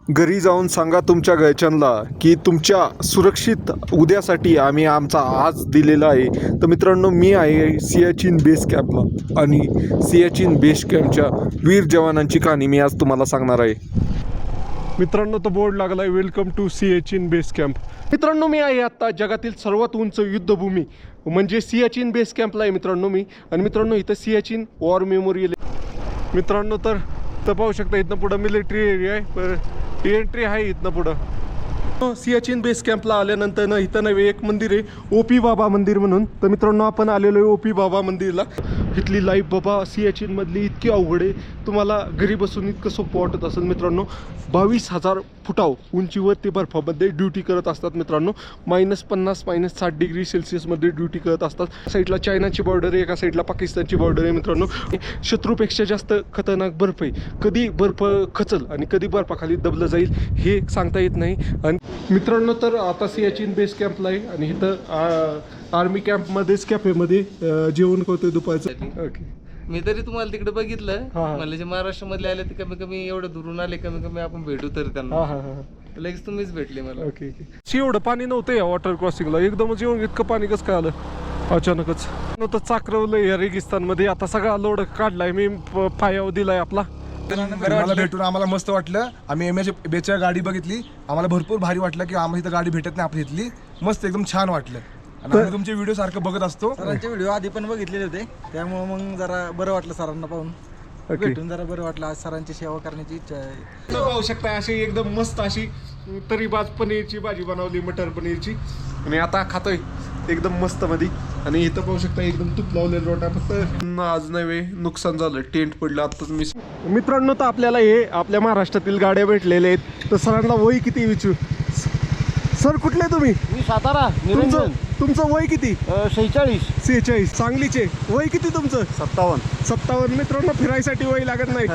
घरी जाऊन सांगा तुमच्या घरच्यांना की तुमच्या सुरक्षित उद्यासाठी आम्ही आमचा आज दिलेला आहे. तर मित्रांनो, मी आहे सियाचीन बेस कॅम्पला आणि सियाचीन बेस कॅम्पच्या वीर जवानांची कहाणी मी आज तुम्हाला सांगणार आहे. मित्रांनो, तो बोर्ड लागला आहे, welcome to Siachen base camp. मित्रांनो, मी आहे आता जगातील सर्वात उंच युद्धभूमी म्हणजे सियाचीन बेस कॅम्पला आहे मित्रांनो मी. आणि मित्रांनो, इथं सियाचीन वॉर मेमोरियल मित्रांनो. तर पाहू शकता इथनं पुढं मिलिटरी एरिया आहे, पर एंट्री आहे इथनं पुढं. सियाचीन बेस कॅम्पला आल्यानंतर ना इथं नवे एक मंदिर आहे, ओपी बाबा मंदिर म्हणून. तर मित्रांनो, आपण आलेलो आहे ओपी बाबा मंदिरला. इथली लाईफ बाबा सियाचीनमधली इतकी अवघड आहे, तुम्हाला घरी बसून इतकं सोपं वाटत असेल मित्रांनो. 22,000 फुटाव उंचीवर ते बर्फामध्ये ड्युटी करत असतात मित्रांनो. -50 -60 डिग्री सेल्सिअसमध्ये ड्युटी करत असतात. साईडला चायनाची बॉर्डर आहे, एका साईडला पाकिस्तानची बॉर्डर आहे मित्रांनो. शत्रूपेक्षा जास्त खतरनाक बर्फ आहे. कधी बर्फ खचल आणि कधी बर्फाखाली दबलं जाईल हे सांगता येत नाही. आणि मित्रांनो, तर आता सियाचीन बेस कॅम्पला आहे आणि इथं आर्मी कॅम्पमध्येच कॅफेमध्ये जेवण करतोय दुपारचं. ओके, मी तरी तुम्हाला तिकडे बघितलं. हा. मला जे महाराष्ट्रामधले आले ते कमी कमी एवढं दुरून आले, कमी कमी आपण भेटू तर त्यांना. लगेच तुम्हीच भेटले मला. ओके. एवढं पाणी नव्हतं या वॉटर क्रॉसिंगला, एकदमच येऊन इतकं पाणी कसं काय आलं अचानकच. नव्हतं चाकरवलं या रेगिस्तानमध्ये. आता सगळा लोड काढलाय मी, पायावर दिलाय आपला. मला भेटून आम्हाला मस्त वाटलं. आम्ही एम एच बेच्या गाडी बघितली, आम्हाला भरपूर भारी वाटलं की आम्हाला इथं गाडी भेटत नाही आपली इथली. मस्त एकदम छान वाटलं. आणि आम्ही तुमचे व्हिडिओ सारखं बघत असतो. सरांचे व्हिडिओ आधी पण बघितलेले होते, त्यामुळे मग जरा बरं वाटलं सरांना पाहून. भेटून जरा बरं वाटलं. आज सरांची सेवा करण्याची इच्छा आहे. पाहू शकता अशी एकदम मस्त अशी तरीबाज पनीरची भाजी बनवली, मटर पनीरची. आणि आता खातोय एकदम मस्त मध्ये. आणि इथं पाहू शकता एकदम तूप लावलेलं रोटा. फक्त आज नव्हे नुकसान झालं, टेंट पडलं आताच मी. मित्रांनो, तर आपल्याला हे आपल्या महाराष्ट्रातील गाड्या भेटलेल्या आहेत. तर सरांना वय किती विचारू? सर, कुठले तुम्ही? मी सातारा निरंजन. तुमचं वय किती? 46. सांगलीचे. वय किती तुमचं? 57. मित्रांनो, फिरायसाठी वय लागत नाही.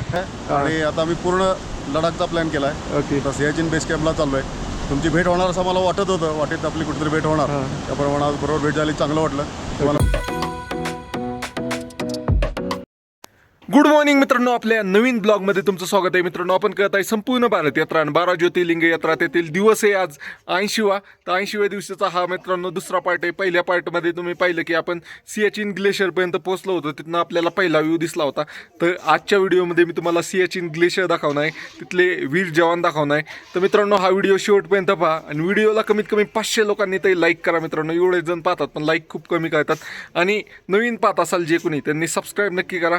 आणि आता आम्ही पूर्ण लडाखचा प्लॅन केलाय. ओके. आता सियाचीन बेस कॅम्पला चाललोय. तुमची भेट होणार असं मला वाटत होतं, वाटेत आपली कुठेतरी भेट होणार. त्याप्रमाणे आज बरोबर भेट झाली, चांगलं वाटलं तुम्हाला. गुड मॉर्निंग मित्रांनो, आपल्या नवीन ब्लॉगमध्ये तुमचं स्वागत आहे. मित्रांनो, आपण करत आहे संपूर्ण भारत यात्रा आणि 12 ज्योतिर्लिंग यात्रा. त्यातील दिवस आहे आज 80वा. तर 80व्या दिवसाचा हा मित्रांनो दुसरा पार्ट आहे. पहिल्या पार्टमध्ये तुम्ही पाहिलं की आपण सियाचीन ग्लेशियरपर्यंत पोहोचलो होतो, तिथनं आपल्याला पहिला व्ह्यू दिसला होता. तर आजच्या व्हिडिओमध्ये मी तुम्हाला सियाचीन ग्लेशियर दाखवणार आहे, तिथले वीर जवान दाखवणार आहे. तर मित्रांनो, हा व्हिडिओ शेवटपर्यंत पहा आणि व्हिडिओला कमीत कमी 500 लोकांनी तरी लाईक करा. मित्रांनो, एवढे जण पाहतात पण लाईक खूप कमी करतात. आणि नवीन पाहत असाल जे कोणी, त्यांनी सबस्क्राईब नक्की करा.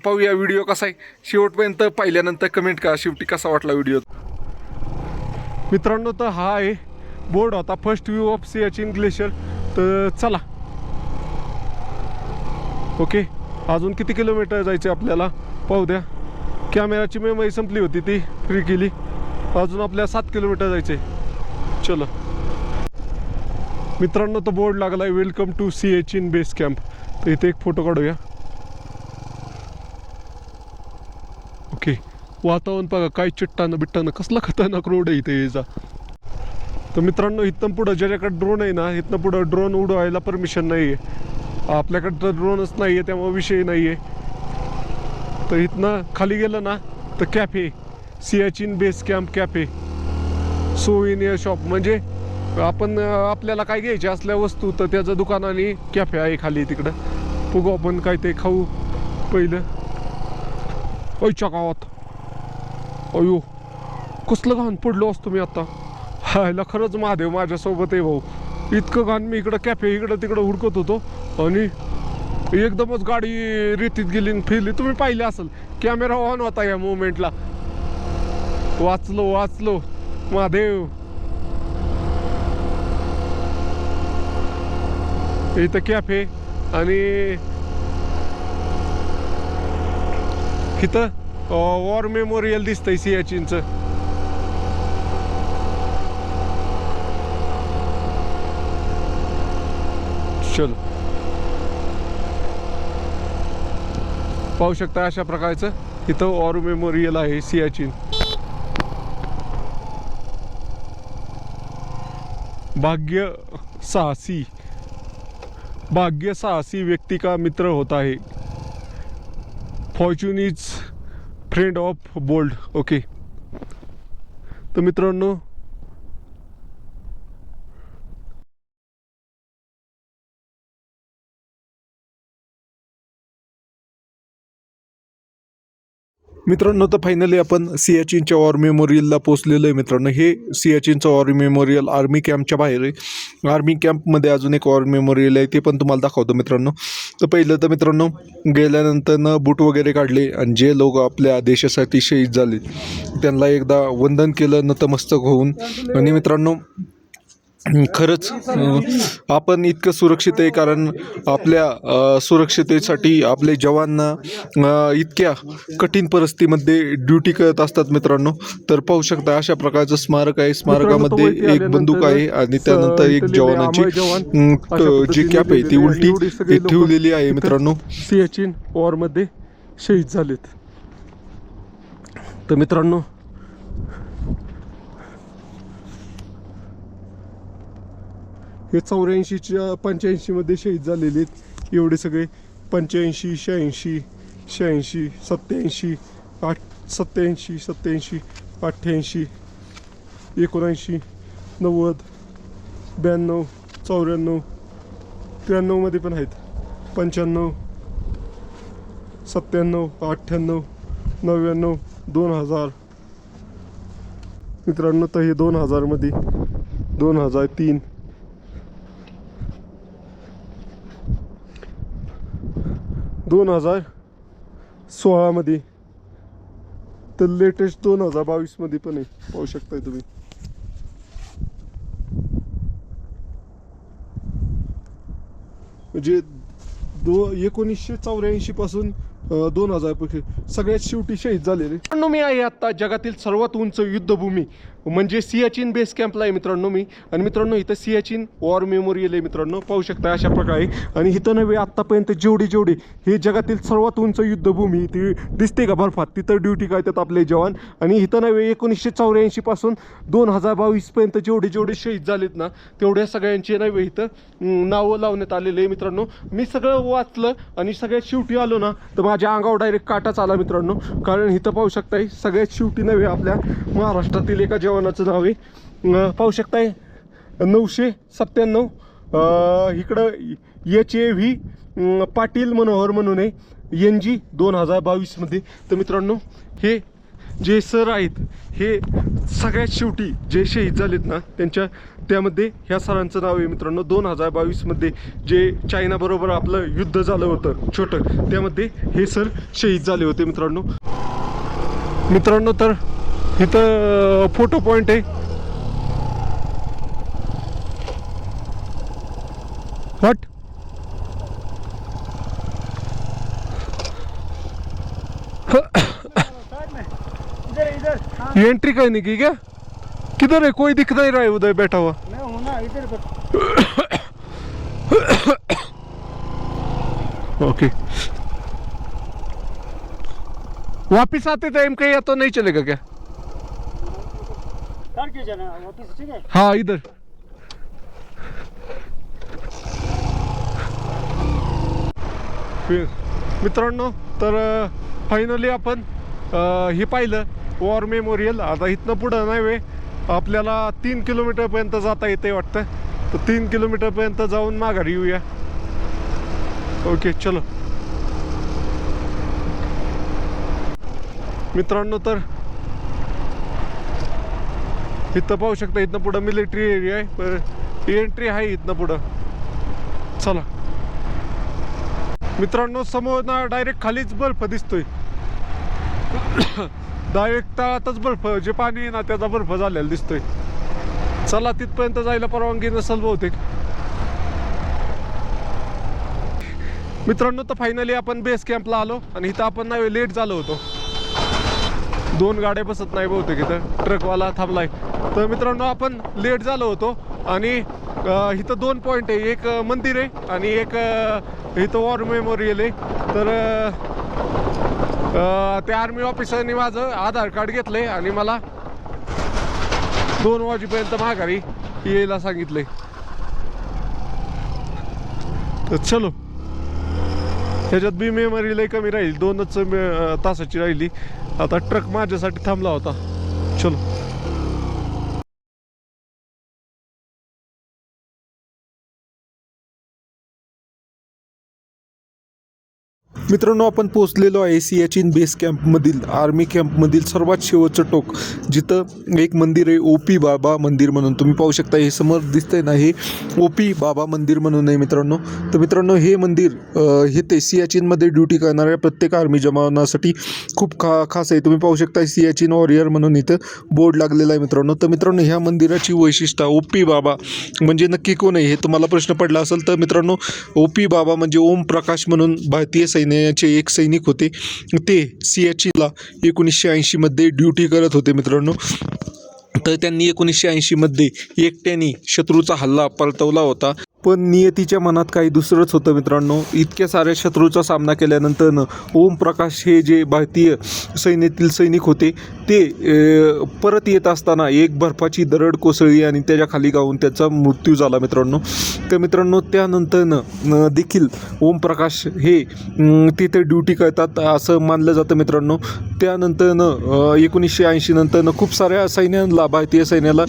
पाहूया व्हिडिओ कसा आहे, शेवटपर्यंत पाहिल्यानंतर कमेंट करा शेवटी कसा वाटला व्हिडिओ. मित्रांनो, तर हा आहे बोर्ड होता, first view of Siachen glacier. तर चला. ओके, अजून किती किलोमीटर जायचे आपल्याला पाहू द्या. कॅमेराची मेमरी संपली होती, ती फ्री केली. अजून आपल्याला 7 किलोमीटर जायचे. चलो मित्रांनो, तो बोर्ड लागला आहे, welcome to Siachen base camp. तर इथे एक फोटो काढूया. ओके, वातावरण बघा, काय चट्टानं बिट्टानं, कसला खतरनाक रोड आहे इथे याचा. तर मित्रांनो, इथनं पुढं ज्याच्याकडे ड्रोन आहे ना, इथनं पुढं ड्रोन उडवायला परमिशन नाही आहे. आपल्याकडं तर ड्रोनच नाही आहे, त्यामुळे विषय नाही आहे. तर इथनं खाली गेलं ना तर cafe, Siachen base camp cafe, souvenir shop. म्हणजे आपण आपल्याला काय घ्यायचे असल्या वस्तू तर त्याचं दुकान आणि कॅफे आहे खाली. तिकडं बघू आपण काय ते खाऊ पहिलं. ओयच्या गावात, अयो कसलं घाण पडलो असतो मी आता. हायला खरंच महादेव माझ्यासोबत आहे भाऊ. इतकं घाण मी इकडं कॅफे इकडं तिकडं हुडकत होतो आणि एकदमच गाडी रेतीत गेली फिरली. तुम्ही पाहिले असेल, कॅमेरा ऑन होता या मोमेंटला. वाचलो महादेव. इथं कॅफे आणि इथं वॉर मेमोरियल दिसतंय सियाचीनचं. चल, पाहू शकता अशा प्रकारचं इथं वॉर मेमोरियल आहे सियाचीन. भाग्य साहसी व्यक्ति का मित्र होता है. Fortune is friend of bold. Okay, तर मित्रांनो तर फायनली आपण सियाचीनच्या वॉर मेमोरियलला पोहोचलेलो आहे मित्रांनो. हे सियाचीनचं वॉर मेमोरियल आर्मी कॅम्पच्या बाहेर आहे. आर्मी कॅम्पमध्ये अजून एक वॉर मेमोरियल आहे, ते पण तुम्हाला दाखवतो मित्रांनो. तर पहिलं तर मित्रांनो गेल्यानंतर बूट वगैरे काढले आणि जे लोक आपल्या देशासाठी शहीद झाले त्यांना एकदा वंदन केलं नतमस्तक होऊन. आणि मित्रांनो खरंच आपण इतकं सुरक्षित आहे कारण आपल्या सुरक्षितेसाठी आपले जवान इतक्या कठीण परिस्थितीमध्ये ड्युटी करत असतात मित्रांनो. तर पाहू शकता अशा प्रकारचं स्मारक आहे. स्मारकामध्ये एक बंदूक आहे आणि त्यानंतर एक जवानाची जी कॅप आहे ती उलटी ठेवलेली आहे मित्रांनो. सियाचीन वॉरमध्ये शहीद झालेत. तर मित्रांनो हे 84च्या 85मध्ये शहीद झालेले आहेत. एवढे सगळे 85, 86, 86, 87, 87, 87, 88, 79, 90, 92, 94, 93मध्ये पण आहेत. 95, 97, 98, 99, 2000 मित्रांनो. तर हे 2000मध्ये 2003 2016मध्ये तर लेटेस्ट 2022मध्ये पण आहे. पाहू शकताय तुम्ही. म्हणजे 1984 पासून 2000 सगळ्यात शेवटी शहीद झालेले. मित्रांनो मी आहे आता जगातील सर्वात उंच युद्धभूमी म्हणजे सियाचीन बेस कॅम्पला आहे मित्रांनो मी. आणि मित्रांनो इथं सियाचीन वॉर मेमोरियल आहे मित्रांनो. पाहू शकता अशा प्रकारे. आणि इथं नव्हे आत्तापर्यंत जेवढी हे जगातील सर्वात उंच युद्धभूमी ती दिसते का बर्फात, तिथं ड्युटी करतात आपले जवान. आणि इथं नव्हे 1984 पासून 2022 पर्यंत जेवढे शहीद झालेत ना तेवढ्या सगळ्यांचे नव्हे इथं नावं लावण्यात आलेले आहे मित्रांनो. मी सगळं वाचलं आणि सगळ्यात शेवटी आलो ना तर माझ्या अंगावर डायरेक्ट काटाच आला मित्रांनो. कारण इथं पाहू शकताय सगळ्यात शेवटी नव्हे आपल्या महाराष्ट्रातील एका जवानाचं नाव आहे. पाहू शकताय 997. इकडं HAV पाटील मनोहर म्हणून आहे NG 2022मध्ये. तर मित्रांनो हे जे सर आहेत हे सगळ्यात शेवटी जे शहीद झालेत ना त्यामध्ये ह्या सरांचं नाव आहे मित्रांनो. 2022मध्ये जे चायनाबरोबर आपलं युद्ध झालं होतं छोटं त्यामध्ये हे सर शहीद झाले होते मित्रांनो. तर इथं फोटो पॉईंट आहे. व्हॉट एंट्री कहीं नहीं की क्या? किधर है? कोई दिख नहीं रहा है उधर बैठा हुआ. ओके वापिस आते टाइम कहीं या तो नहीं चलेगा क्या? वापिस ठीक है. हाँ इधर. मित्रांनो तर फायनली आपण हे पाहिलं वॉर मेमोरियल. आता इथनं पुढं नाही वे आपल्याला 3 किलोमीटरपर्यंत जाता येते वाटतं. तर 3 किलोमीटरपर्यंत जाऊन माघारी येऊया. ओके चलो मित्रांनो. तर इथं पाहू शकता इथनं पुढं मिलिटरी एरिया आहे पण एंट्री आहे इथनं पुढं. चला मित्रांनो समोर ना डायरेक्ट खालीच बर्फ दिसतोय. डायरेक्ट तळातच बर्फ जे पाणी आहे ना त्याचा बर्फ झालेला दिसतोय. चला तिथपर्यंत जायला परवानगी नसेल बहुतेक. मित्रांनो तर फायनली आपण बेस कॅम्पला आलो आणि इथं आपण नाही लेट झालो होतो. 2 गाड्या बसत नाही बहुतेक इथं ट्रकवाला थांबलाय. तर मित्रांनो आपण लेट झालो होतो आणि इथं 2 पॉईंट आहे. एक मंदिर आहे आणि एक इथं वॉर मेमोरियल आहे. तर त्या आर्मी ऑफिसरने माझं आधार कार्ड घेतलंय आणि मला 2 वाजेपर्यंत माघारी यायला सांगितलंय. तर चलो ह्याच्यात बी मेमरी लय कमी राहील 2च तासाची राहिली. आता ट्रक माझ्यासाठी थांबला होता. चलो मित्रांनो आपण पोहोचलेलो आहे सियाचीन बेस कॅम्पमधील आर्मी कॅम्पमधील सर्वात शेवटचं टोक, जिथं एक मंदिर आहे ओपी बाबा मंदिर म्हणून. तुम्ही पाहू शकता हे समोर दिसतंय ना, हे ओपी बाबा मंदिर म्हणून आहे मित्रांनो. तर मित्रांनो हे मंदिर हे ते सियाचीनमध्ये ड्युटी करणाऱ्या प्रत्येक आर्मी जवानासाठी खूप खास आहे. तुम्ही पाहू शकता सियाचीन वॉरियर म्हणून इथं बोर्ड लागलेला आहे मित्रांनो. तर मित्रांनो ह्या मंदिराची वैशिष्ट्य, ओपी बाबा म्हणजे नक्की कोण आहे हे तुम्हाला प्रश्न पडला असेल तर मित्रांनो, ओपी बाबा म्हणजे ओम प्रकाश म्हणून भारतीय सैन्याचे एक सैनिक होते. ते सियाचीनला 1980मध्ये ड्युटी करत होते मित्रांनो. तर त्यांनी 1980मध्ये एकट्याने शत्रूचा हल्ला परतवला होता. पण नियतीच्या मनात काही दुसरंच होतं मित्रांनो. इतक्या साऱ्या शत्रूचा सामना केल्यानंतर ओम प्रकाश हे जे भारतीय सैन्यातील सैनिक होते ते परत येत असताना एक बर्फाची दरड कोसळली आणि त्याच्या खाली गावून त्याचा मृत्यू झाला मित्रांनो. तर मित्रांनो त्यानंतर देखील ओम प्रकाश हे तिथे ड्युटी करतात असं मानलं जातं मित्रांनो. त्यानंतर 1980 नंतर खूप साऱ्या सैन्याला, भारतीय सैन्याला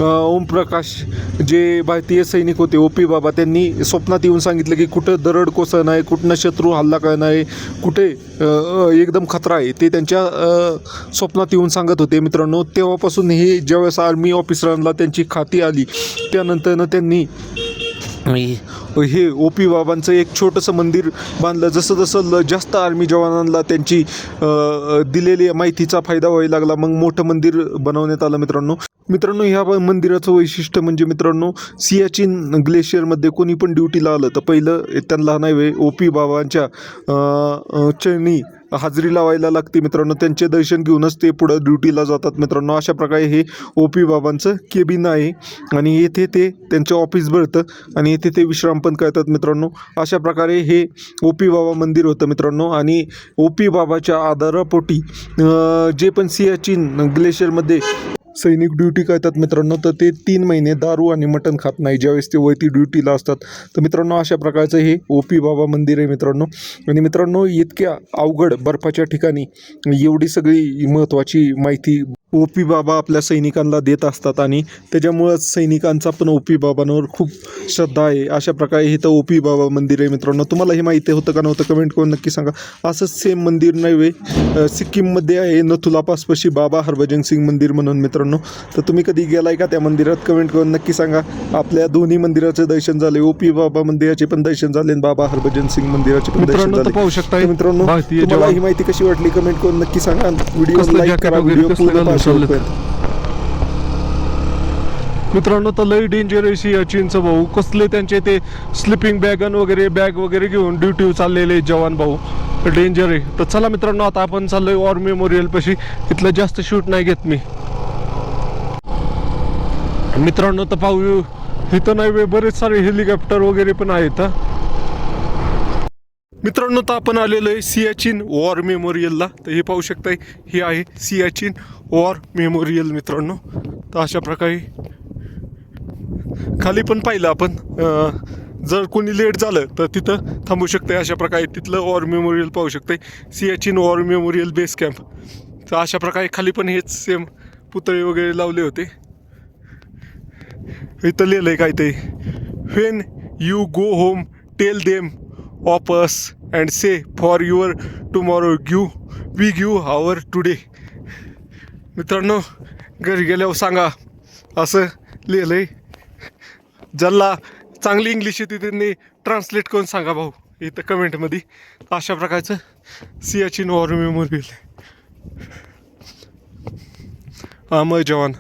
ओम प्रकाश जे भारतीय सैनिक होते ओपी बाबा, त्यांनी स्वप्नात येऊन सांगितलं की कुठं दरड कोसळणार आहे, कुठनं शत्रू हल्ला करणार आहे, कुठे एकदम खतरा आहे, ते त्यांच्या स्वप्नात येऊन सांगत होते मित्रांनो. तेव्हापासून हे ज्यावेळेस आर्मी ऑफिसरांना त्यांची खाती आली त्यानंतर त्यांनी हे ओपी बाबांचं एक छोटंसं मंदिर बांधलं. जसं जसं जास्त आर्मी जवानांना त्यांची दिलेली माहितीचा फायदा व्हायला लागला, मग मोठं मंदिर बनवण्यात आलं मित्रांनो. ह्या मंदिराचं वैशिष्ट्य म्हणजे मित्रांनो, सियाचीन ग्लेशियरमध्ये कोणी पण ड्युटीला आलं तर पहिलं त्यांना नाही ओपी बाबांच्या चरणी हाजरी लावायला लागते मित्रांनो. त्यांचे दर्शन घेऊनच ते पुढं ड्युटीला जातात मित्रांनो. अशा प्रकारे हे ओपी बाबांचं केबिन आहे आणि येथे ते त्यांचं ऑफिस भरतं आणि येथे ते विश्राम पण करतात मित्रांनो. अशा प्रकारे हे ओपी बाबा मंदिर होतं मित्रांनो. आणि ओपी बाबाच्या आधारापोटी जे पण सियाचीन ग्लेशियरमध्ये सैनिक ड्युटी करतात मित्रांनो, तर ते 3 महिने दारू आणि मटण खात नाही ज्यावेळेस ते वरती ड्युटीला असतात. तर मित्रांनो अशा प्रकारचं हे ओपी बाबा मंदिर आहे मित्रांनो. आणि मित्रांनो इतक्या अवघड बर्फाच्या ठिकाणी एवढी सगळी महत्त्वाची माहिती ओपी बाबा आपल्या सैनिकांना देत असतात आणि त्याच्यामुळंच सैनिकांचा पण ओपी बाबांवर खूप श्रद्धा आहे. अशा प्रकारे हे तर ओपी बाबा मंदिर आहे मित्रांनो. तुम्हाला हे माहिती होतं का नव्हतं कमेंट करून नक्की सांगा. असंच सेम मंदिर नव्हे सिक्कीममध्ये आहे नथुला पासपाशी बाबा हरभजन सिंग मंदिर म्हणून मित्रांनो. तर तुम्ही कधी गेलाय का त्या मंदिरात कमेंट करून नक्की सांगा. आपल्या दोन्ही मंदिराचे दर्शन झाले, ओपी बाबा मंदिराचे पण दर्शन झाले आणि बाबा हरभजन सिंग मंदिराचे पण दर्शन झाले. पाहू शकता मित्रांनो तुम्हाला ही माहिती कशी वाटली कमेंट करून नक्की सांगा. व्हिडिओ लाईक करा, व्हिडिओ पूर्ण मित्रांनो. तर लई डेंजर आहे सियाचीनचं भाऊ. कसले त्यांचे ते स्लिपिंग बॅग वगैरे घेऊन ड्युटी चाललेले जवान भाऊ, डेंजर आहे. तर चला मित्रांनो आता आपण चाललोय वॉर मेमोरियल पाशी. इथलं जास्त शूट नाही घेत मी मित्रांनो. तर पाहू इथं नाही बरेच सारे हेलिकॉप्टर वगैरे पण आहेत मित्रांनो. तर आपण आलेलो आहे सियाचीन वॉर मेमोरियलला. तर हे पाहू शकताय हे आहे सियाचीन वॉर मेमोरियल मित्रांनो. तर अशा प्रकारे खाली पण पाहिलं आपण, जर कोणी लेट झालं तर तिथं थांबू शकतंय. अशा प्रकारे तिथलं वॉर मेमोरियल पाहू शकतंय, Siachen war memorial base camp. तर अशा प्रकारे खाली पण हेच सेम पुतळे वगैरे लावले होते. इथं लिहिलं आहे काय ते, when you go home tell them of us and say for your tomorrow we give our today. मित्रांनो घरी गेल्यावर सांगा असं लिहिलं आहे. ज्याला चांगली इंग्लिश येते त्यांनी ट्रान्सलेट करून सांगा भाऊ इथं कमेंटमध्ये. अशा प्रकारचं सियाचीन वॉर मेमोरियल. अमर जवान.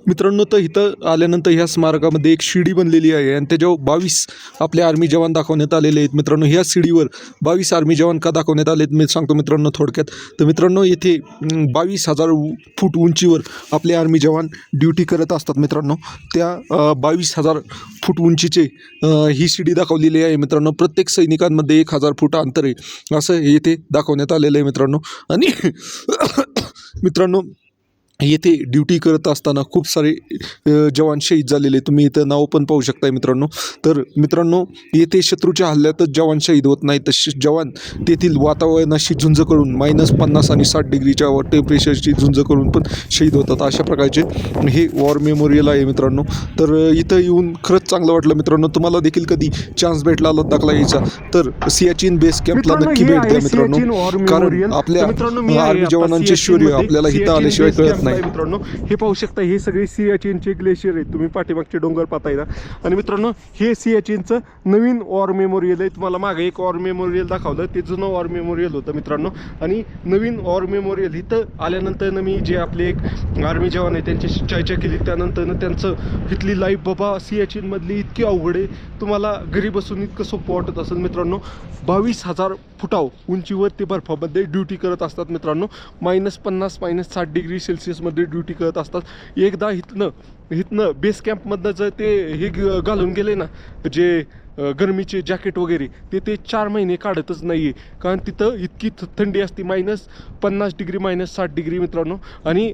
मित्रांनो तर इथं आल्यानंतर ह्या स्मारकामध्ये एक शिडी बनलेली आहे आणि त्याच्यावर 22 आपले आर्मी जवान दाखवण्यात आलेले आहेत मित्रांनो. ह्या शिडीवर 22 आर्मी जवान का दाखवण्यात आले आहेत मी सांगतो मित्रांनो थोडक्यात. तर मित्रांनो इथे 22,000 फूट उंचीवर आपले आर्मी जवान ड्युटी करत असतात मित्रांनो. त्या 22,000 फूट उंचीचे ही शिडी दाखवलेली आहे मित्रांनो. प्रत्येक सैनिकांमध्ये 1,000 फूट अंतर आहे असं इथे दाखवण्यात आलेलं आहे मित्रांनो. आणि मित्रांनो येथे ड्युटी करत असताना खूप सारे जवान शहीद झालेले तुम्ही इथं नाव पण पाहू शकताय मित्रांनो. तर मित्रांनो, येथे शत्रूच्या हल्ल्यातच जवान शहीद होत नाही तर जवान तेथील वातावरणाशी झुंज करून -50 आणि 60 डिग्रीच्या टेम्परेचरची झुंज करून पण शहीद होतात. अशा प्रकारचे हे वॉर मेमोरियल आहे मित्रांनो. तर इथं येऊन खरंच चांगलं वाटलं मित्रांनो. तुम्हाला देखील कधी चान्स भेटला लडाखला यायचा तर सियाचीन बेस कॅम्पला मित्रांनो, नक्की हे भेट आहे द्या सियाचीन मित्रांनो. वॉर कारण मेमोरियल. आपल्या तर मित्रांनो, मी आहे आर्मी आता जवानांचे शौर्य सियाचीनमध्ये. आपल्याला इथं सियाचीन आल्याशिवाय बेस कळत कॅम्प नाही. आहे मित्रांनो. हे पाहू शकता, हे सगळे सियाचीनचे ग्लेशियर आहेत. तुम्ही पाठीमागचे डोंगर पाहताय ना. आणि मित्रांनो, हे सियाचीनचं नवीन वॉर मेमोरियल आहे. तुम्हाला मागे एक वॉर मेमोरियल दाखवलं, ते जुनं वॉर मेमोरियल होतं मित्रांनो. आणि नवीन वॉर मेमोरियल इथं आल्यानंतर मी जे आपले एक आर्मी जवान आहे त्यांच्याशी चर्चा केली. त्यानंतर त्यांचं इथली लाईफ बाबा सियाचीनमधली इतकी अवघड आहे, तुम्हाला घरी बसून इतकं सोपं वाटत असेल मित्रांनो. 22,000 फुटाव उंचीवर ते बर्फामध्ये ड्युटी करत असतात मित्रांनो. -50 -60 डिग्री सेल्सिअसमध्ये ड्युटी करत असतात. एकदा इथनं बेस कॅम्पमधनं जर ते हे घालून गेले ना, जे गरमीचे जॅकेट वगैरे, ते 4 महिने काढतच नाही आहे. कारण तिथं इतकी थंडी असते, -50 डिग्री -60 डिग्री मित्रांनो. आणि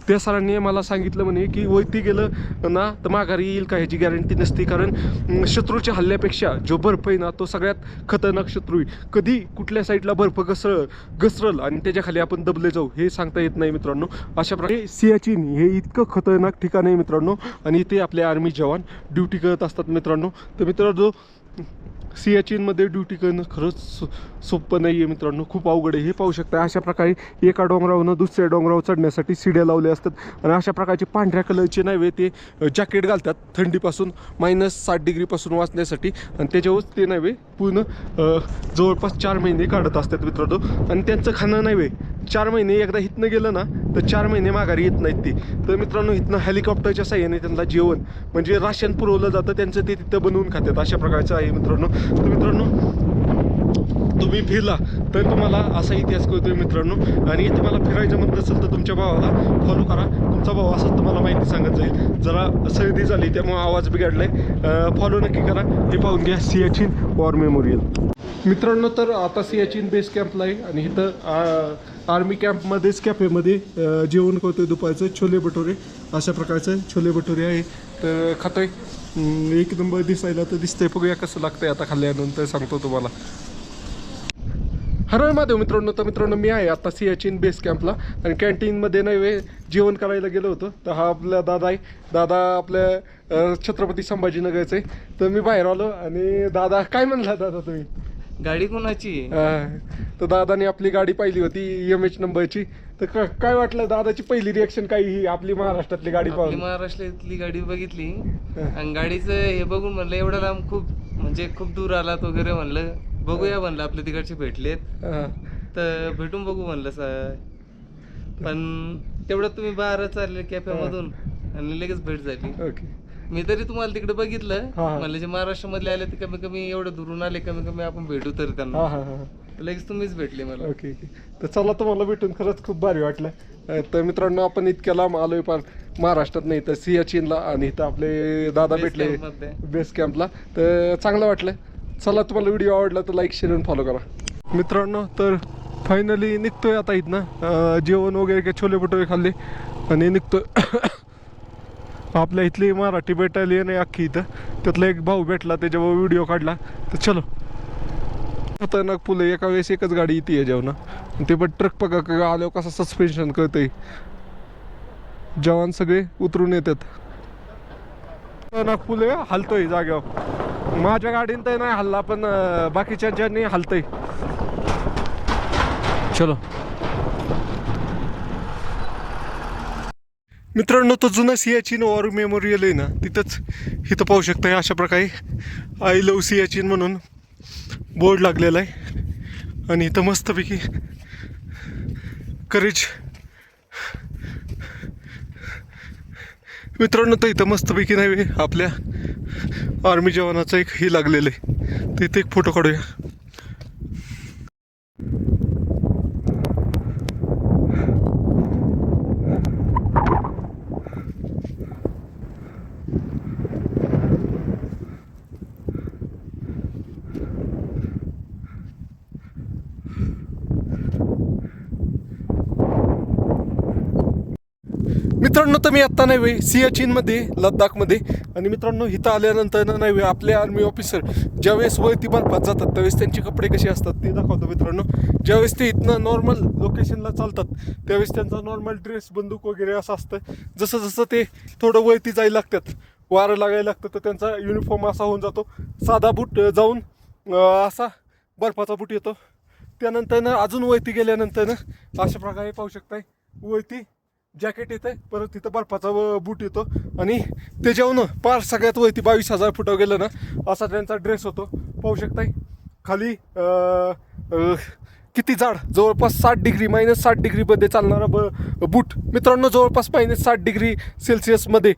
त्या सरांनी मला सांगितलं म्हणे की वरती गेलं ना तर माघारी येईल का ह्याची गॅरंटी नसते. कारण शत्रूच्या हल्ल्यापेक्षा जो बर्फ आहे ना तो सगळ्यात खतरनाक शत्रू आहे. कधी कुठल्या साईडला बर्फ घसरल आणि त्याच्या खाली आपण दबले जाऊ हे सांगता येत नाही मित्रांनो. अशा प्रकारे सियाचीन हे इतकं खतरनाक ठिकाण आहे मित्रांनो. आणि इथे आपले आर्मी जवान ड्युटी करत असतात मित्रांनो. तर मित्रांनो, सियाचीनमध्ये ड्युटी करणं खरंच सोपं नाही आहे मित्रांनो, खूप अवघड आहे. हे पाहू शकता, अशा प्रकारे एका डोंगरावरून दुसऱ्या डोंगरावर चढण्यासाठी शिड्या लावल्या असतात. आणि अशा प्रकारचे पांढऱ्या कलरचे नव्हे ते जॅकेट घालतात थंडीपासून -60 डिग्रीपासून वाचण्यासाठी. आणि त्याच्यावर ते नव्हे पूर्ण जवळपास 4 महिने काढत असतात मित्रांनो. आणि त्यांचं खाणं नव्हे 4 महिने, एकदा इथनं गेलं ना तर 4 महिने माघारी येत नाहीत ते. तर मित्रांनो, इथनं हेलिकॉप्टरच्या साह्याने त्यांना जेवण म्हणजे राशन पुरवलं जातं त्यांचं, ते तिथं बनवून खातात. अशा प्रकारचं आहे मित्रांनो. तर मित्रांनो, तुम्ही फिरला तर तुम्हाला असा इतिहास कळतोय मित्रांनो. आणि तुम्हाला फिरायचं म्हणत असेल तर तुमच्या भावाला फॉलो करा. तुमचा भाऊ असंच तुम्हाला माहिती सांगत जाईल. जरा सर्दी झाली त्यामुळे आवाज बिघडलाय, फॉलो नक्की करा. हे पाहून घ्या सियाचीन वॉर मेमोरियल मित्रांनो. तर आता सियाचीन बेस कॅम्पला आहे आणि इथं आर्मी कॅम्पमध्येच कॅफेमध्ये जेवण करतोय दुपारचं. छोले भटुरे अशा प्रकारचं छोले भटुरे आहे तर खातोय. एक नंबर दिसायला तर दिसतंय. बघूया कसं लागतंय आता खाल्ल्यानंतर सांगतो तुम्हाला. हर महादेव मित्रांनो. तर मित्रांनो, मी आहे आता सियाचीन बेस कॅम्पला आणि कॅन्टीनमध्ये नाही जेवण करायला गेलो होतो. तर हा आपला दादा आहे. दादा आपल्या छत्रपती संभाजीनगरचं आहे. तर मी बाहेर आलो आणि दादा काय म्हणला दादा तुम्ही? गाडी कोणाची आहे? तर दादाने आपली गाडी पाहिली होती MH नंबरची. तर काय वाटलं दादाची पहिली रिएक्शन काय ही आपली महाराष्ट्रातली गाडी आपली पाहून? महाराष्ट्रातली गाडी बघितली आणि गाडीचं हे बघून म्हणलं एवढं लांब खूप दूर आलात वगैरे. म्हणलं बघूया, म्हणलं आपले तिकडचे भेटलेत तर भेटून बघू म्हणलं पण तेवढं तुम्ही बाहेर चालले कॅफेमधून आणि लगेच भेट झाली. ओके. मी तरी तुम्हाला तिकडे बघितलं, हा. म्हणलं जे महाराष्ट्रामधले आले ते कमी कमी एवढं दुरून आले, कमी कमी आपण भेटू तर त्यांना. लगेच तुम्हीच भेटले मला. ओके. तर चला, तुम्हाला भेटून खरंच खूप भारी वाटलं. तर मित्रांनो, आपण इतक्या लांब आलोय पण महाराष्ट्रात नाही तर सियाचीनला आणि इथं आपले दादा Base भेटले camp मध्ये. बेस कॅम्पला. तर चांगलं वाटलं. चला, तुम्हाला व्हिडिओ आवडला तर लाईक शेअर आणि फॉलो करा मित्रांनो. तर फायनली निघतोय आता इथनं. जेवण वगैरे काय छोले भटुरे खाल्ले आणि निघतोय. आपल्या इथली मराठी बटालियन आहे अख्खी इथं. त्यातला एक भाऊ भेटला, त्याच्यावर व्हिडिओ काढला. तर चलो. खतरनाक पूल आहे. एका वेळेस एकच गाडी येते आहे जेवण. ते पण ट्रक बघा आल्यावर कसं सस्पेन्शन करतंय. जवान सगळे उतरून येतात. खतरनाक पूल आहे, हलतोय जाग्यावर. माझ्या गाडीनं तर नाही हल्ला पण बाकीच्यांनी हलतंय. चलो मित्रांनो, तो जुना सियाचीन वॉर मेमोरियल आहे ना, तिथंच इथं पाहू शकता. अशा प्रकारे आय लव्ह सियाचीन म्हणून बोर्ड लागलेला आहे. आणि इथं मस्तपैकी करेज मित्रांनो. तर इथं मस्तपैकी नाही आपल्या आर्मी जवानाचं एक हे लागलेलं आहे. तर इथे एक फोटो काढूया. तर मी आत्ता नाही वे सियाचीनमध्ये लद्दाखमध्ये. आणि मित्रांनो इथं आल्यानंतर ना नाही वे आपले आर्मी ऑफिसर ज्यावेळेस वरती बर्फात जातात त्यावेळेस त्यांचे कपडे कसे असतात ते दाखवतो मित्रांनो. ज्यावेळेस ते इथनं नॉर्मल लोकेशनला चालतात त्यावेळेस त्यांचा नॉर्मल ड्रेस बंदूक वगैरे असं असतं. जसं जसं ते थोडं वरती जायला लागतात वारं लागायला लागतं तर त्यांचा युनिफॉर्म असा होऊन जातो. साधा बूट जाऊन असा बर्फाचा बूट येतो. त्यानंतर अजून वरती गेल्यानंतर अशा प्रकारे पाहू शकताय वरती जॅकेट येतं आहे, परत तिथं बर्फाचा बूट येतो आणि त्याच्यावरून पार सगळ्यात वरती 22,000 फुटावर गेलं ना असा त्यांचा ड्रेस होतो. पाहू शकताय खाली किती जाड जवळपास 60 डिग्री -60 डिग्रीमध्ये चालणारा बूट मित्रांनो. जवळपास -60 डिग्री सेल्सिअसमध्ये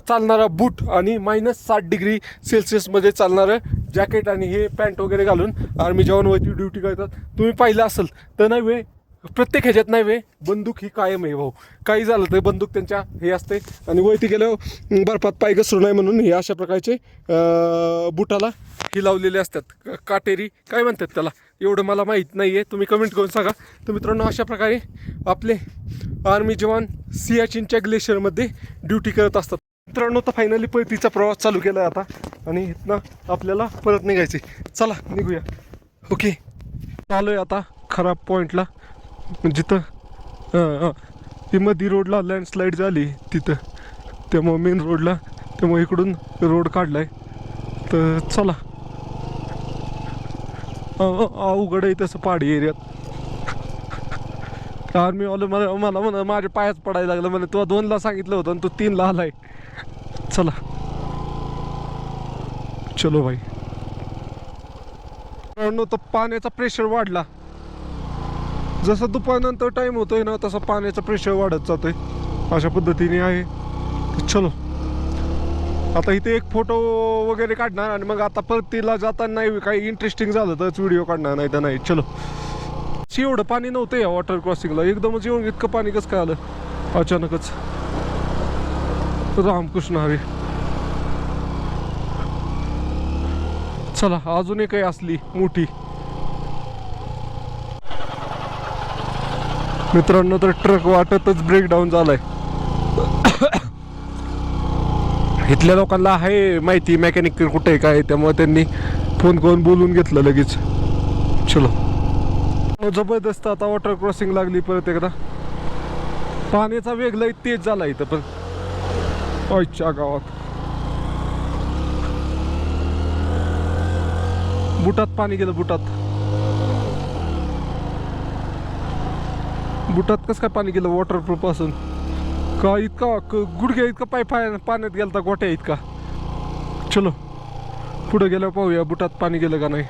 चालणारा बूट आणि -60 डिग्री सेल्सिअसमध्ये चालणारं जॅकेट आणि हे पॅन्ट वगैरे घालून आर्मी जवानवरती ड्युटी करतात. तुम्ही पाहिलं असेल तर नाही वे प्रत्येक ह्याच्यात नाही वे बंदूक ही कायम आहे भाऊ. काही झालं तर बंदूक त्यांच्या हे असते. आणि वरती गेल्यावर बर्फात पाय घसरू नये म्हणून हे अशा प्रकारचे बुटाला ही लावलेले असतात काटेरी काय म्हणतात त्याला एवढं मला माहीत नाही आहे. तुम्ही कमेंट करून सांगा. तर मित्रांनो अशा प्रकारे आपले आर्मी जवान सियाचीनच्या ग्लेशियरमध्ये ड्युटी करत असतात. मित्रांनो तर फायनली परतीचा प्रवास चालू केला आहे आता आणि इथनं आपल्याला परत निघायचे. चला निघूया. ओके चालू आहे आता खराब पॉईंटला जिथं ती मधी रोडला लँडस्लाईड झाली तिथं त्यामुळं मेन रोडला त्यामुळे इकडून रोड काढला आहे. तर चला अवघड आहे तसं पहाडी एरियात. आर्मीवालं मला म्हणा माझ्या पायाच पडायला लागलं म्हणे तू 2ला सांगितलं होतं आणि तू 3ला आलाय. चला चलो भाई. तर पाण्याचा प्रेशर वाढला जसं दुपारनंतर टाईम होतोय ना तसं पाण्याचं प्रेशर वाढत जातोय अशा पद्धतीने आहे. चलो आता इथे एक फोटो वगैरे काढणार आणि मग आता परतीला जाताना नाही काही इंटरेस्टिंग झालं तरच व्हिडिओ काढणार नाही तर नाही. चलो एवढं पाणी नव्हतं या वॉटर क्रॉसिंगला एकदमच येऊन इतकं पाणी कसं काय आलं अचानकच. रामकृष्ण हरी. चला अजून एक काही असली मोठी मित्रांनो तर ट्रक वाटतच ब्रेकडाऊन झालाय. इथल्या लोकांना आहे माहिती मेकॅनिक कुठे आहे काय त्यामुळे त्यांनी फोन करून बोलून घेतलं लगेच. चलो जबरदस्त आता वॉटर क्रॉसिंग लागली परत एकदा. पाण्याचा वेग लय तेज झाला इथं पण आजच्या गावात. बुटात पाणी गेलं बुटात कसं काय पाणी गेलं वॉटरप्रूफ असून का इतका गुडघ्या इतका पाय पाण्यात गेला गोट्या इतका. चलो पुढे गेल्यावर पाहूया बुटात पाणी गेलं का नाही.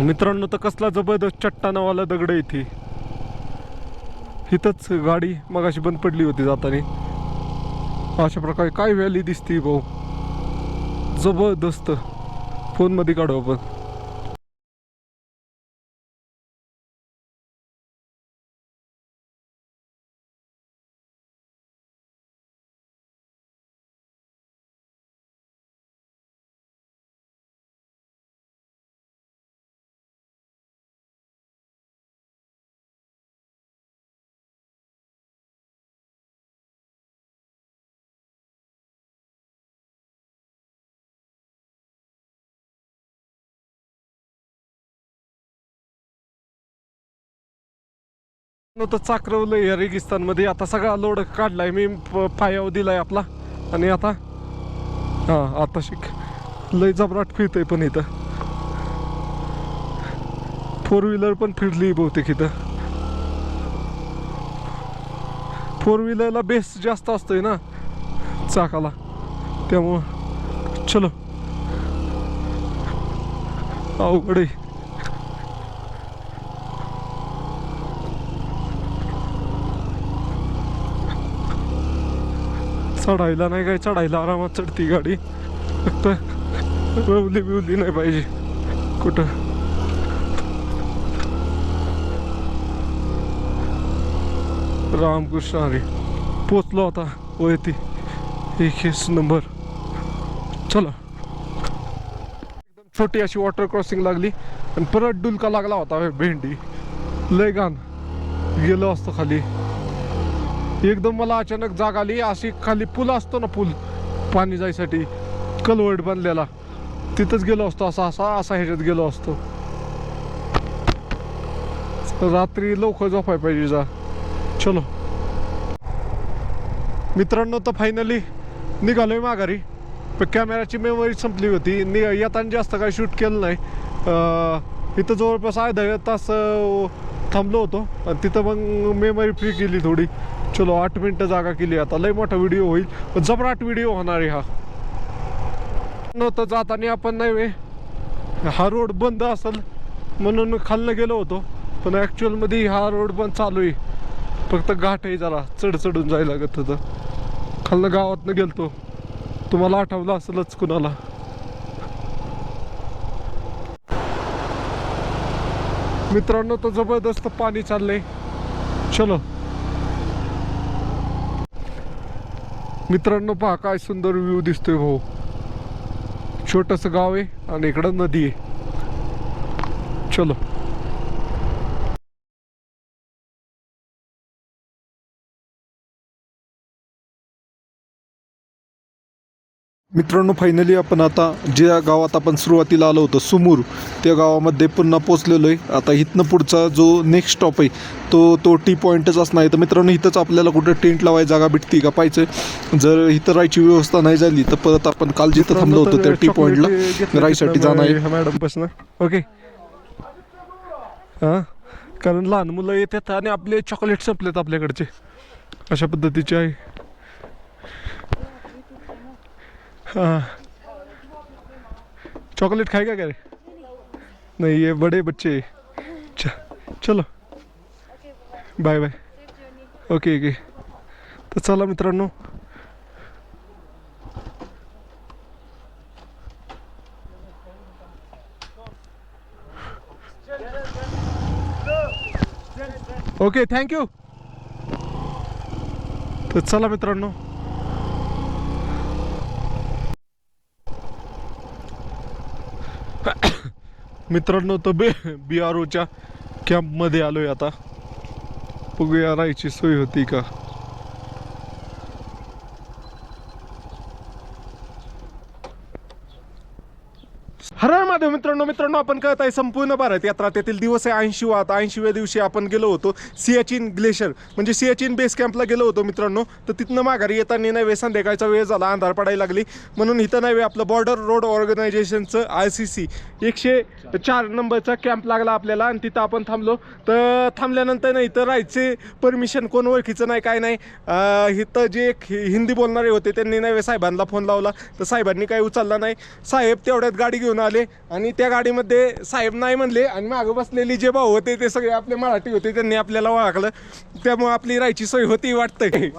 मित्रांनो तर कसला जबरदस्त चट्टानावाला दगड इथे. इथंच गाडी मगाशी बंद पडली होती जाताना. अशा प्रकारे काय व्हॅली दिसते भाऊ जबरदस्त. फोनमध्ये काढू आपण. तर चाकरवलं या रेगिस्तानमध्ये आता सगळा लोड काढलाय मी पायावर दिलाय आपला आणि आता आता शिक लय जबराट फिरतंय पण इथं 4 व्हीलर पण फिरली बहुतेक इथं. 4 व्हीलरला बेस जास्त असतोय ना चाकाला त्यामुळं. चलो अवघड आहे. चढायला नाही काय चढायला आरामात चढती गाडी फक्त रवली बिवली नाही पाहिजे कुठं. रामकृष्ण हरी. पोचलो आता वरती 21 नंबर. चला एकदम छोटी अशी वॉटर क्रॉसिंग लागली आणि परत डुलका लागला होता भेंडी लय घाण गेलो असतो खाली एकदम मला अचानक जाग आली, अशी खाली पूल असतो ना, पूल पाणी जायसाठी कलवड बनलेला, तिथंच गेलो असतो, असा ह्याच्यात गेलो असतो. रात्री लवकर झोपाय पाहिजे जा. चलो मित्रांनो, तर फायनली निघालोय माघारी. पण कॅमेराची मेमरी संपली होती. येताना जास्त काही शूट केलं नाही. इथं जवळपास अर्धा तास थांबलो होतो आणि तिथं मग मेमरी फ्री केली थोडी. चलो 8 मिनटं जागा केली. आता लय मोठा व्हिडिओ होईल, पण जबराट व्हिडिओ होणार आहे हा. नव्हतं जाताना आपण नाही, हा रोड बंद असेल म्हणून खालनं गेलो होतो, पण ॲक्च्युअलमध्ये हा रोड पण चालू आहे. फक्त घाट आहे, जरा चढून जायला लागत होतं. खालनं गावातनं गेलतो, तुम्हाला आठवलं असेलच कुणाला. मित्रांनो, तर जबरदस्त पाणी चाललंय. चलो मित्रांनो, पहा काय सुंदर व्ह्यू दिसतोय भाऊ. छोटंसं गाव आहे आणि इकडं नदी आहे. चलो मित्रांनो, फायनली आपण आता ज्या गावात आपण सुरुवातीला आलो होतो सुमूर, त्या गावामध्ये पुन्हा पोचलेलो आहे. आता इथनं पुढचा जो नेक्स्ट स्टॉप आहे तो टी पॉईंटच असणार आहे. तर मित्रांनो, इथंच आपल्याला कुठं टेंट लावायची जागा भेटते का पाहायचं. जर इथं राहायची व्यवस्था नाही झाली तर परत आपण काल जिथं थांबलो होतो त्या टी पॉईंटला राहायसाठी जाणार आहे. मॅडम बसना. ओके हां, कारण लहान मुलं येतात आणि आपले चॉकलेट संपलेत आपल्याकडचे, अशा पद्धतीचे आहे. हाँ, चॉकलेट खाएगा क्या रे? नहीं, ये बड़े बच्चे. चलो बाय बाय. Okay okay. तर चला मित्रांनो, ओके थँक्यू. तर चला मित्रांनो, मित्रांनो, तर BROच्या कॅम्पमध्ये आलोय आता. बघूया राहायची सोय होती का. हर हर महादेव. मित्रांनो, आपण कळत आहे संपूर्ण भारत यात्रा तेथील दिवस आहे 80व्या दिवशी आपण गेलो होतो सियाचीन ग्लेशियर म्हणजे सियाचीन बेस कॅम्पला गेलो होतो मित्रांनो. तर तिथनं माघारी येताना नाही संध्याकाळचा वेळ झाला, अंधार पडायला लागली, म्हणून इथं नाही आपलं बॉर्डर रोड ऑर्गनायझेशनचं RCC 104 नंबरचा कॅम्प लागला आपल्याला आणि तिथं आपण थांबलो. तर थांबल्यानंतर नाही इथं राहायचे परमिशन कोण ओळखीचं नाही, काय नाही. इथं जे एक हिंदी बोलणारे होते त्यांनी नाही साहेबांना फोन लावला, तर साहेबांनी काही उचलला नाही. साहेब तेवढ्यात गाडी घेऊन आले आणि त्या गाडीमध्ये साहेब नाही म्हणले आणि मागं बसलेली जे भाऊ होते ते सगळे आपले मराठी होते, त्यांनी आपल्याला ओळखलं. त्यामुळे आपली राहायची सोय होती वाटतंय.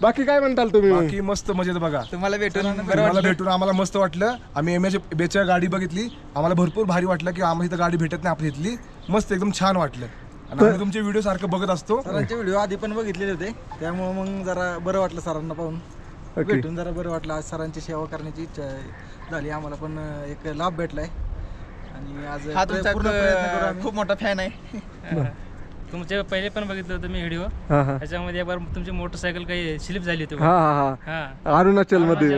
बाकी काय म्हणताल तुम्ही? बाकी मस्त मजेत बघा. तुम्हाला भेटून आम्हाला मस्त वाटलं. आम्ही बेच्या गाडी बघितली, आम्हाला भरपूर भारी वाटलं की आम्हाला इथं गाडी भेटत नाही आपली इथली. मस्त एकदम छान वाटलं. आणि आम्ही तुमचे व्हिडिओ सारखं बघत असतो. सरांचे व्हिडिओ आधी पण बघितलेले होते, त्यामुळे मग जरा बरं वाटलं सरांना पाहून. भेटून जरा बरं वाटलं. आज सरांची सेवा करण्याची इच्छा झाली, आम्हाला पण एक लाभ भेटलाय. आणि आज पूर्ण प्रयत्न करू आम्ही. खूप मोठा फॅन आहे. तुमचे पहिले पण बघितलं होतं मी व्हिडिओ, त्याच्यामध्ये एक बार तुमची मोटरसायकल काही स्लिप झाली होती. अरुणाचल मध्ये.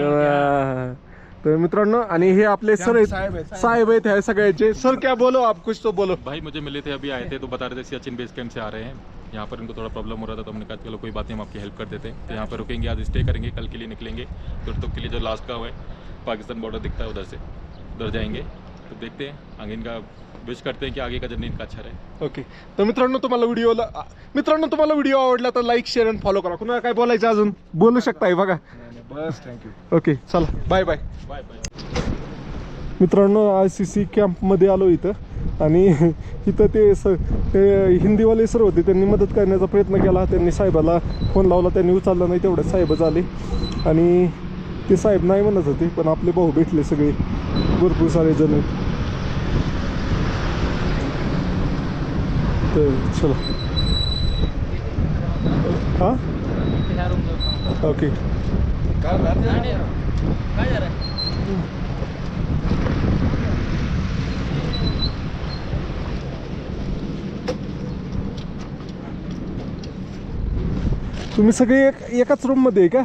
तर मित्रांनो, आणि हे आपले सर आहेत, साहेब आहेत ह्या सगळ्याचे. सर क्या बोलो आप, कुछ तो बोलो. भाई मुझे मिले थे, अभी आए थे तो बता रहे थे सियाचिन बेस कैंप से आ रहे हैं. यहाँ पर इनको थोड़ा प्रॉब्लम हो रहा था, तो हमने कहा चलो कोई बात नहीं, हम आपकी हेल्प कर देते हैं. तो यहाँ पर रुकेंगे, आज स्टे करेंगे, कल के लिए निकलेंगे. तो के लिए जो लास्ट गाँव है पाकिस्तान बॉर्डर दिखता है, उधर से उधर जाएंगे. तो देखते हैं, आगे इनका विश करते हैं कि आगे का जर्नी इनका अच्छा रहे. ओके. तर मित्रांनो, तुम्हाला व्हिडिओ आवडला तर लाईक, शेअर आणि फॉलो करा. कुणाला काय बोलायचं अजून बोलू शकताय बघा. बस थँक्यू. ओके चला बाय बाय. Bye bye. मित्रांनो, RCC कॅम्पमध्ये आलो इथं आणि इथं ते हिंदीवाले सर होते, त्यांनी मदत करण्याचा प्रयत्न केला. त्यांनी साहेबाला फोन लावला, त्यांनी उचलला नाही. तेवढ्यात साहेबच आले आणि ते साहेब नाही म्हणत होते, पण आपले भाऊ भेटले सगळे, भरपूर सारे जण. तर चला हां ओके. तुम्ही सगळे एकाच रूम मध्ये आहे का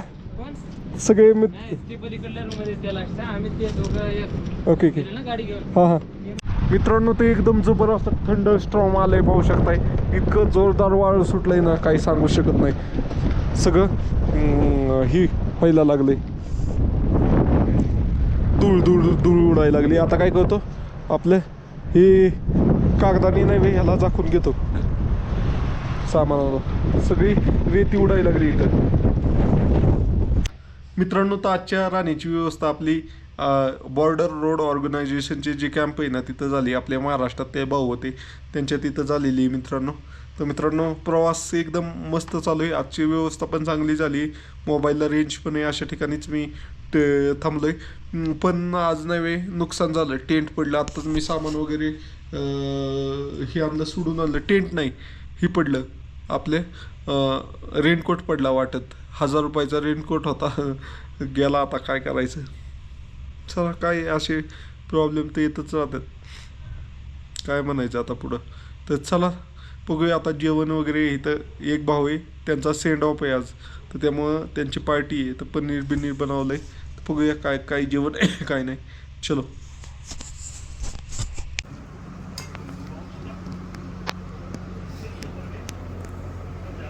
सगळे ते पलीकडल्या रूम मध्ये त्याला आम्ही ते दोघं ओके ओके ना गाडी घेऊन हां हां मित्रांनो ते एकदम जबरदस्त थंड स्ट्रॉम आलंय पाहू शकताय इतकं जोरदार वाळ सुटलंय ना काही सांगू शकत नाही सगळं ही व्हायला लागले धूळ धूळ धूळ उडायला लागली आता काय करतो आपलं हे कागदाने नाही ह्याला झाकून घेतो सामानाला सगळी रेती उडायला लागली इथं मित्रांनो तर आजच्या राहण्याची व्यवस्था आपली बॉर्डर रोड ऑर्गनायझेशनचे जे कॅम्प आहे ना तिथं झाली आपल्या महाराष्ट्रात ते भाऊ होते त्यांच्या तिथं झालेली आहे मित्रांनो तर मित्रांनो प्रवास एकदम मस्त चालू आहे आजची व्यवस्था पण चांगली झाली मोबाईलला रेंज पण आहे अशा ठिकाणीच मी थांबलो आहे पण आज नाही नुकसान झालं टेंट पडलं आत्ताच मी सामान वगैरे हे आणलं सोडून आणलं टेंट नाही ही पडलं आपले रेनकोट पडला वाटत 1000 रुपयाचा रेनकोट होता गेला आता काय करायचं चला काय असे प्रॉब्लेम तर येतच राहतात काय म्हणायचं आता पुढं तर चला बघूया आता जेवण वगैरे इथं एक भाऊ आहे त्यांचा सेंड ऑफ आहे आज तर त्यामुळं त्यांची पार्टी आहे तर पनीर बिनीर बनवलं आहे तर बघूया काय काय जेवण आहे काय नाही चलो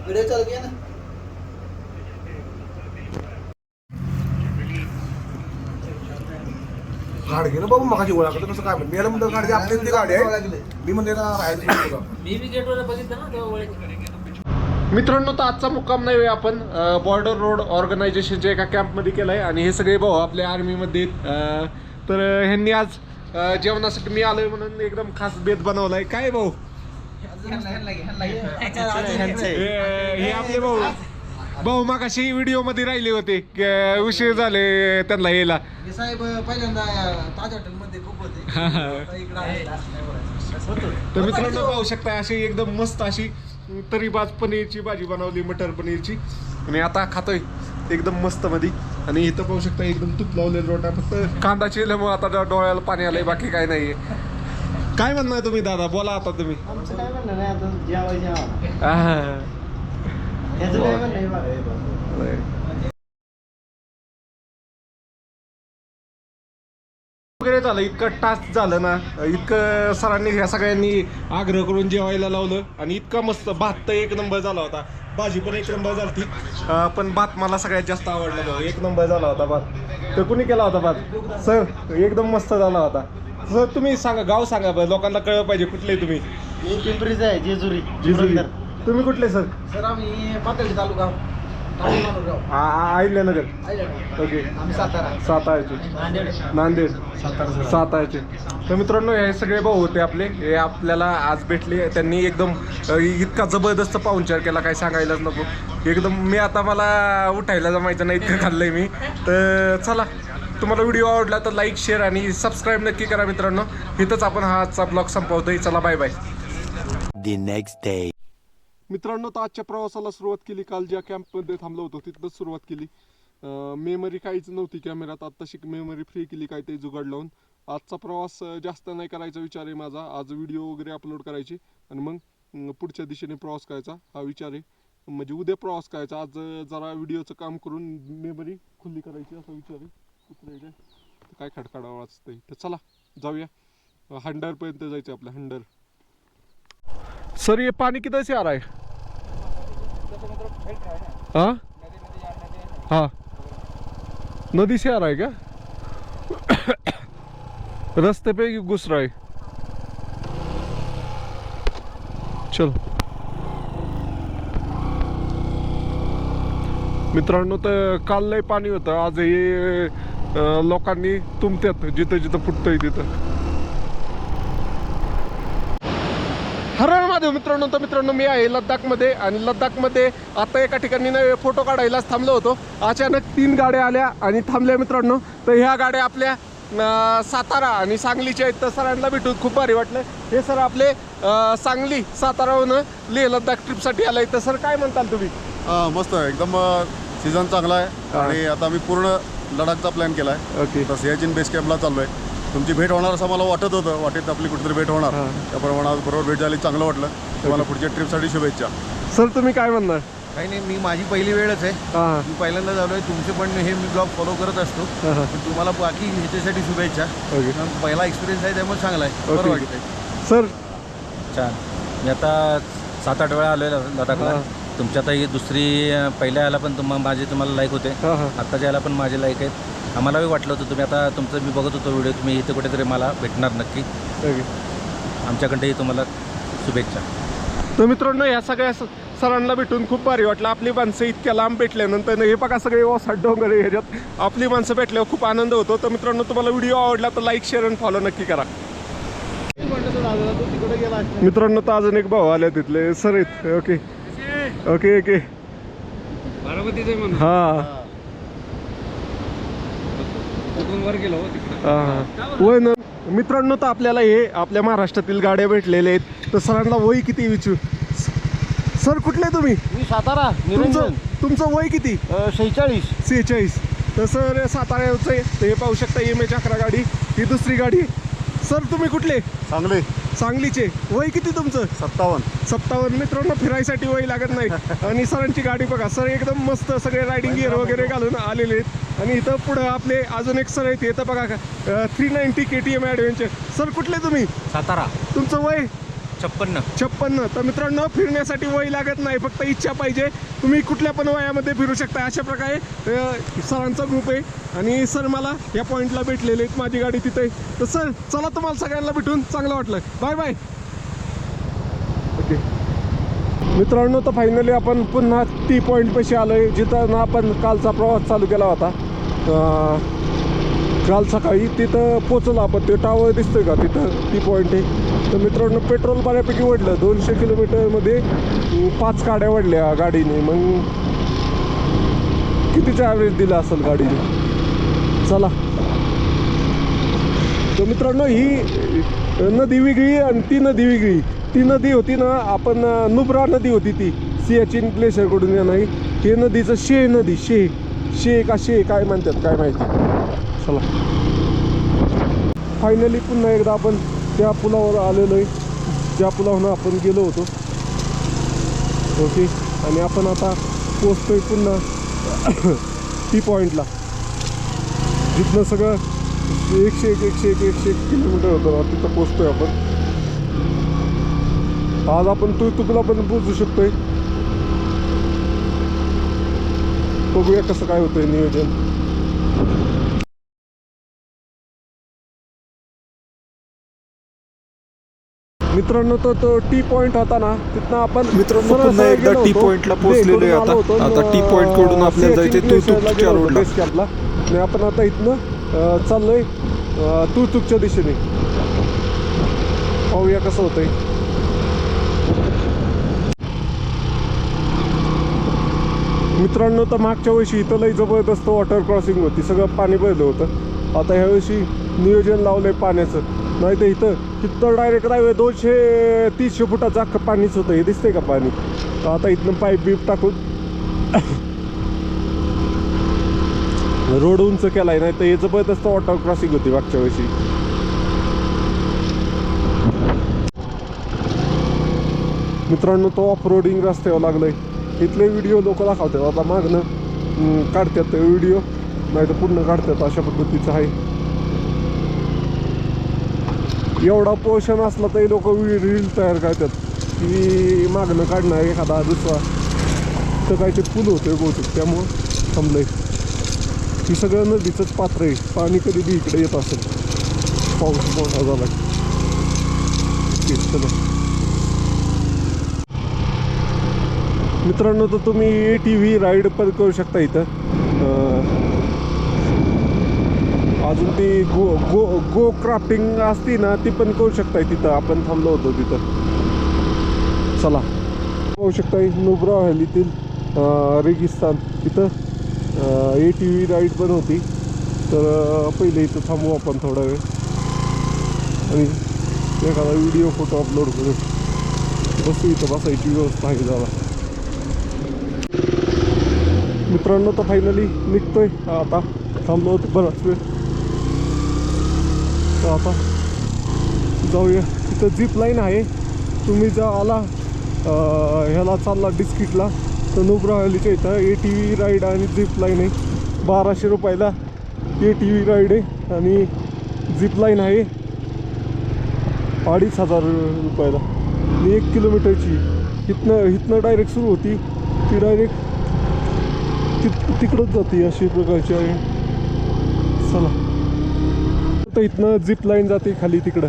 व्हिडिओ चालू केला ना गाडी घे ना बाबू मगाची ओळख कसं काय म्हणते मला म्हणतो गाडी आपली ती गाडी आहे मी म्हणते ना राहायचं मी बी गेटवर बघितलं ना तेव्हा ओळख मित्रांनो तर आजचा मुक्काम नाही आपण बॉर्डर रोड ऑर्गनायझेशनच्या एका कॅम्पमध्ये केला आहे आणि हे सगळे भाऊ आपल्या आर्मीमध्ये तर ह्यांनी आज जेवणासाठी मी आलोय म्हणून एकदम खास बेत बनवलाय काय भाऊ हे आपले भाऊ मागाशी व्हिडिओ मध्ये राहिले होते उशीर झाले त्यांना यायला साहेब पहिल्यांदा ताज हॉटेल मध्ये खूप होते तर मित्रांनो पाहू शकता अशी एकदम मस्त अशी तरीबाज पनीरची भाजी बनवली मटर पनीरची आणि आता खातोय एकदम मस्त मध्ये आणि इथं पाहू शकता एकदम तूप लावलेलं रोटा फक्त कांदा चिरल्यामुळे आता डोळ्याला पाणी आलंय बाकी काय नाहीये काय म्हणणार तुम्ही दादा बोला आता तुम्ही आमचं काय म्हणणं नाही आता जेवायचं आहा. याचं काय म्हणणं आहे वगैरे झालं इतकं टास्क झालं ना इतकं सरांनी ह्या सगळ्यांनी आग्रह करून जेवायला लावलं आणि इतका मस्त भात तर एक नंबर झाला होता भाजी पण एक नंबर झाली पण भात मला सगळ्यात जास्त आवडला भाऊ एक नंबर झाला होता भात तर कुणी केला होता भात सर एकदम मस्त झाला होता सर तुम्ही सांगा गाव सांगा बरं लोकांना कळलं पाहिजे कुठले तुम्ही मी पिंपरीच आहे जेजुरी तुम्ही कुठले सर सर आम्ही पातळी तालुका अहिल्यानगर ओके आम्ही साताराचे नांदेड साताराचे तर मित्रांनो हे सगळे भाऊ होते आपले हे आपल्याला आज भेटले त्यांनी एकदम इतका जबरदस्त पाहुणचार केला काय सांगायलाच नको एकदम मी आता मला उठायला जमायचं नाही इतकं खाल्लंय मी तर चला तुम्हाला व्हिडिओ आवडला तर लाईक शेअर आणि सबस्क्राईब नक्की करा मित्रांनो इथंच आपण हा आजचा ब्लॉग संपवतोय चला bye bye The next day. मित्रांनो तर आजच्या प्रवासाला सुरुवात केली काल ज्या कॅम्पमध्ये थांबलो होतो तिथंच सुरुवात केली मेमरी काहीच नव्हती कॅमेऱ्यात आत्ताशी मेमरी फ्री केली काय ते जुगाड लावून आजचा प्रवास जास्त नाही करायचा विचार आहे माझा आज व्हिडिओ वगैरे अपलोड करायचे आणि मग पुढच्या दिशेने प्रवास करायचा हा विचार आहे म्हणजे उद्या प्रवास करायचा आज जरा व्हिडिओचं काम करून मेमरी खुल्ली करायची असा विचार आहे कुठलं काय खडखडा वाजतंय तर चला जाऊया हंडरपर्यंत जायचं आपल्या हंडर सर ये पानी किधर से आ रहा है हाँ हाँ नदी से आ रहा है क्या रास्ते पे घुस रहा है चलो मित्रांनो तर काल लय पाणी होतं आज हे लोकांनी तुंबत्यात जिथं जिथं फुटतंय तिथं हर महादेव मित्रांनो तर मित्रांनो मी आहे लद्दाखमध्ये आणि लद्दाखमध्ये आता एका ठिकाणी फोटो काढायलाच थांबलो होतो अचानक 3 गाड्या आल्या आणि थांबल्या मित्रांनो तर ह्या गाड्या आपल्या सातारा आणि सांगलीच्या आहेत तर सरांना भेटून खूप भारी वाटलं हे सर आपले सांगली साताराहून लेह लद्दाख ट्रिपसाठी आलाय तर सर काय म्हणताल तुम्ही मस्त आहे एकदम सीझन चांगला आहे आणि आता आम्ही पूर्ण लडाखचा प्लॅन केला आहे ओके तर सियाचीन बेस कॅम्पला चाललो आहे तुमची भेट होणार असं मला वाटत होतं वाटेत आपली कुठेतरी भेट होणार त्याप्रमाणे आज बरोबर भेट झाली चांगलं वाटलं तुम्हाला पुढच्या ट्रिपसाठी शुभेच्छा सर तुम्ही काय म्हणणार काही नाही, मी माझी पहिली वेळच आहे. हां मी पहिल्यांदा झालो आहे. तुमचे पण हे मी ब्लॉग फॉलो करत असतो. हां पण तुम्हाला बाकी ह्याच्यासाठी शुभेच्छा. ओके कारण पहिला एक्सपिरियन्स आहे त्यामुळे चांगला आहे. ओके. बरं वाटतंय. सर छान. मी आता 7-8 वेळा आलो आहे लडाखला. तुमच्या आता ही दुसरी पहिल्या याला पण तुम्हाला लाईक होते. हां हां आत्ताच्या याला पण माझे लाईक आहेत. आम्हालाही वाटलं होतं तुम्ही आता तुमचं मी बघत होतो व्हिडिओ, तुम्ही इथे कुठेतरी मला भेटणार नक्की. ओके. आमच्याकडंही तुम्हाला शुभेच्छा. तर मित्रांनो या सगळ्या सरांना भेटून खूप भारी वाटलं. आपली माणसं इतक्या लांब भेटल्यानंतर हे बघा सगळे ओसाड डोंगर आहे, ह्याच्यात आपली माणसं भेटल्यावर खूप आनंद होतो. तर मित्रांनो तुम्हाला व्हिडिओ आवडला तर लाईक शेअर आणि फॉलो नक्की करा. मित्रांनो तर अजून एक भाऊ आले तिथले सर आहेत. ओके ओके ओके हां वय ना. मित्रांनो तर आपल्याला हे आपल्या महाराष्ट्रातील गाड्या भेटलेल्या आहेत. तर सरांना वय किती विचारू. सर कुठले तुम्ही. मी सातारा तुमचं वय किती. 46. तर सर साताऱ्याचं आहे. तर हे पाहू शकता MH11 गाडी, ही दुसरी गाडी. सर तुम्ही कुठले. सांगलीचे. वय किती तुमचं. 57. मित्रांनो फिरायसाठी वय लागत नाही. आणि सरांची गाडी बघा. सर एकदम मस्त सगळे रायडिंग गिअर वगैरे घालून आलेले आहेत. आणि इथं पुढं आपले अजून एक सर आहेत. इथं बघा 390 KTM ॲडव्हेंचर. सर कुठले तुम्ही. सातारा. तुमचं वय 56. तर मित्रांनो फिरण्यासाठी वय लागत नाही, फक्त इच्छा पाहिजे. तुम्ही कुठल्या पण वयामध्ये फिरू शकता. अशा प्रकारे सरांचा ग्रुप आहे. आणि सर मला या पॉईंटला भेटलेले आहेत. माझी गाडी तिथे आहे. तर सर चला तुम्हाला सगळ्यांना भेटून चांगलं वाटलं. Bye bye. ओके मित्रांनो तर फायनली आपण पुन्हा टी पॉईंट पाशी आलो आहे, जिथं ना आपण कालचा प्रवास चालू केला होता. काल सकाळी तिथं पोचलो आपण. ते टावर दिसतंय का तिथं टी पॉईंट आहे. तर मित्रांनो पेट्रोल बऱ्यापैकी वाढलं. 200 किलोमीटरमध्ये 5 गाड्या वाढल्या गाडीने. मग कितीचं ॲव्हरेज दिलं असेल गाडीने. चला तर मित्रांनो ही नदी वेगळी आणि ती नदी वेगळी. ती नदी होती ना आपण नुब्रा नदी होती ती सियाचीन ग्लेशियरकडून येणारी. हे नदीचं शे नदी शे काय म्हणतात काय माहिती. चला फायनली पुन्हा एकदा आपण त्या पुलावर आलेलो आहे, ज्या पुलावरून आपण गेलो होतो. ओके आणि आपण आता पोचतोय पुन्हा टी पॉईंटला, जिथनं सगळं 101 किलोमीटर होतं तिथं पोचतोय आपण. आज आपण तुकला पण पोचू शकतोय. बघूया कसं काय होतंय नियोजन. मित्रांनो तो टी पॉइंट होता ना, तिथनं आपण मित्रांनो पुन्हा एकदा टी पॉइंटला पोहोचलेलो आहे. आता टी पॉइंट कडून आपल्याला जायचं तुरतुकच्या रोडला. आणि आपण आता इथनं चाललोय तुरतुकच्या दिशेने. पाहूया कसं होतंय. मित्रांनो तर मागच्या वर्षी इथं लई जबरदस्त वॉटर क्रॉसिंग होती, सगळं पाणी भरलं होतं. आता ह्या वर्षी नियोजन लावलंय पाण्याचं. नाही तर इथं डायरेक्ट राहावे 200-300 फुटाचं अख्खं पाणीच होतं. हे दिसतंय का पाणी. तर आता इथनं पाईप बीप टाकून रोड उंच केलाय. नाही तर हे जबरदस्त वॉटर क्रॉसिंग होती मागच्या वर्षी. मित्रांनो तो ऑफ रोडिंग रस्त्यावर लागलाय. इथले व्हिडिओ लोक दाखवतात. आता मागणं काढतात व्हिडिओ, नाही तर पूर्ण काढतात. अशा पद्धतीचं आहे. एवढा पोर्शन असला तरी लोक रील तयार करतात की मागणं काढणार एखादा दुसरा. तर काय ते पूल होतोय बहुतेक त्यामुळं थांबलंय. ही सगळं नदीचंच पात्र आहे. पाणी कधी बी इकडे येत असेल. पाऊस मोठा झाला. चला मित्रांनो तर तुम्ही ATV राईड पण करू शकता इथं. अजून ती गो क्राफ्टिंग असती ना, ती पण करू शकताय तिथं. आपण थांबलो होतो तिथं. चला पाहू शकताय नुब्रा व्हॅलीतील रेगिस्तान. तिथं ATV राईड पण होती. तर पहिले इथं थांबू आपण थोडा वेळ आणि एखादा व्हिडिओ फोटो अपलोड करू. बसू इथं बसायची व्यवस्था आहे जरा. मित्रांनो तर फायनली निघतोय. आता थांबलो होतो बराच वेळ. तर आता जाऊया. तिथं झिप लाईन आहे. तुम्ही जर आला ह्याला चालला डिस्किटला तर नुब्रा व्हॅलीच्या इथं ATV राईड आणि झिप लाईन आहे. 1200 रुपयाला ATV राईड आहे आणि झिप लाईन आहे 2500 रुपयाला आणि 1 किलोमीटरची. इथनं डायरेक्ट सुरू होती ती डायरेक्ट तिकडंच जाते अशी प्रकारची आहे. चला आता इथनं झिप लाईन जाते खाली तिकडं,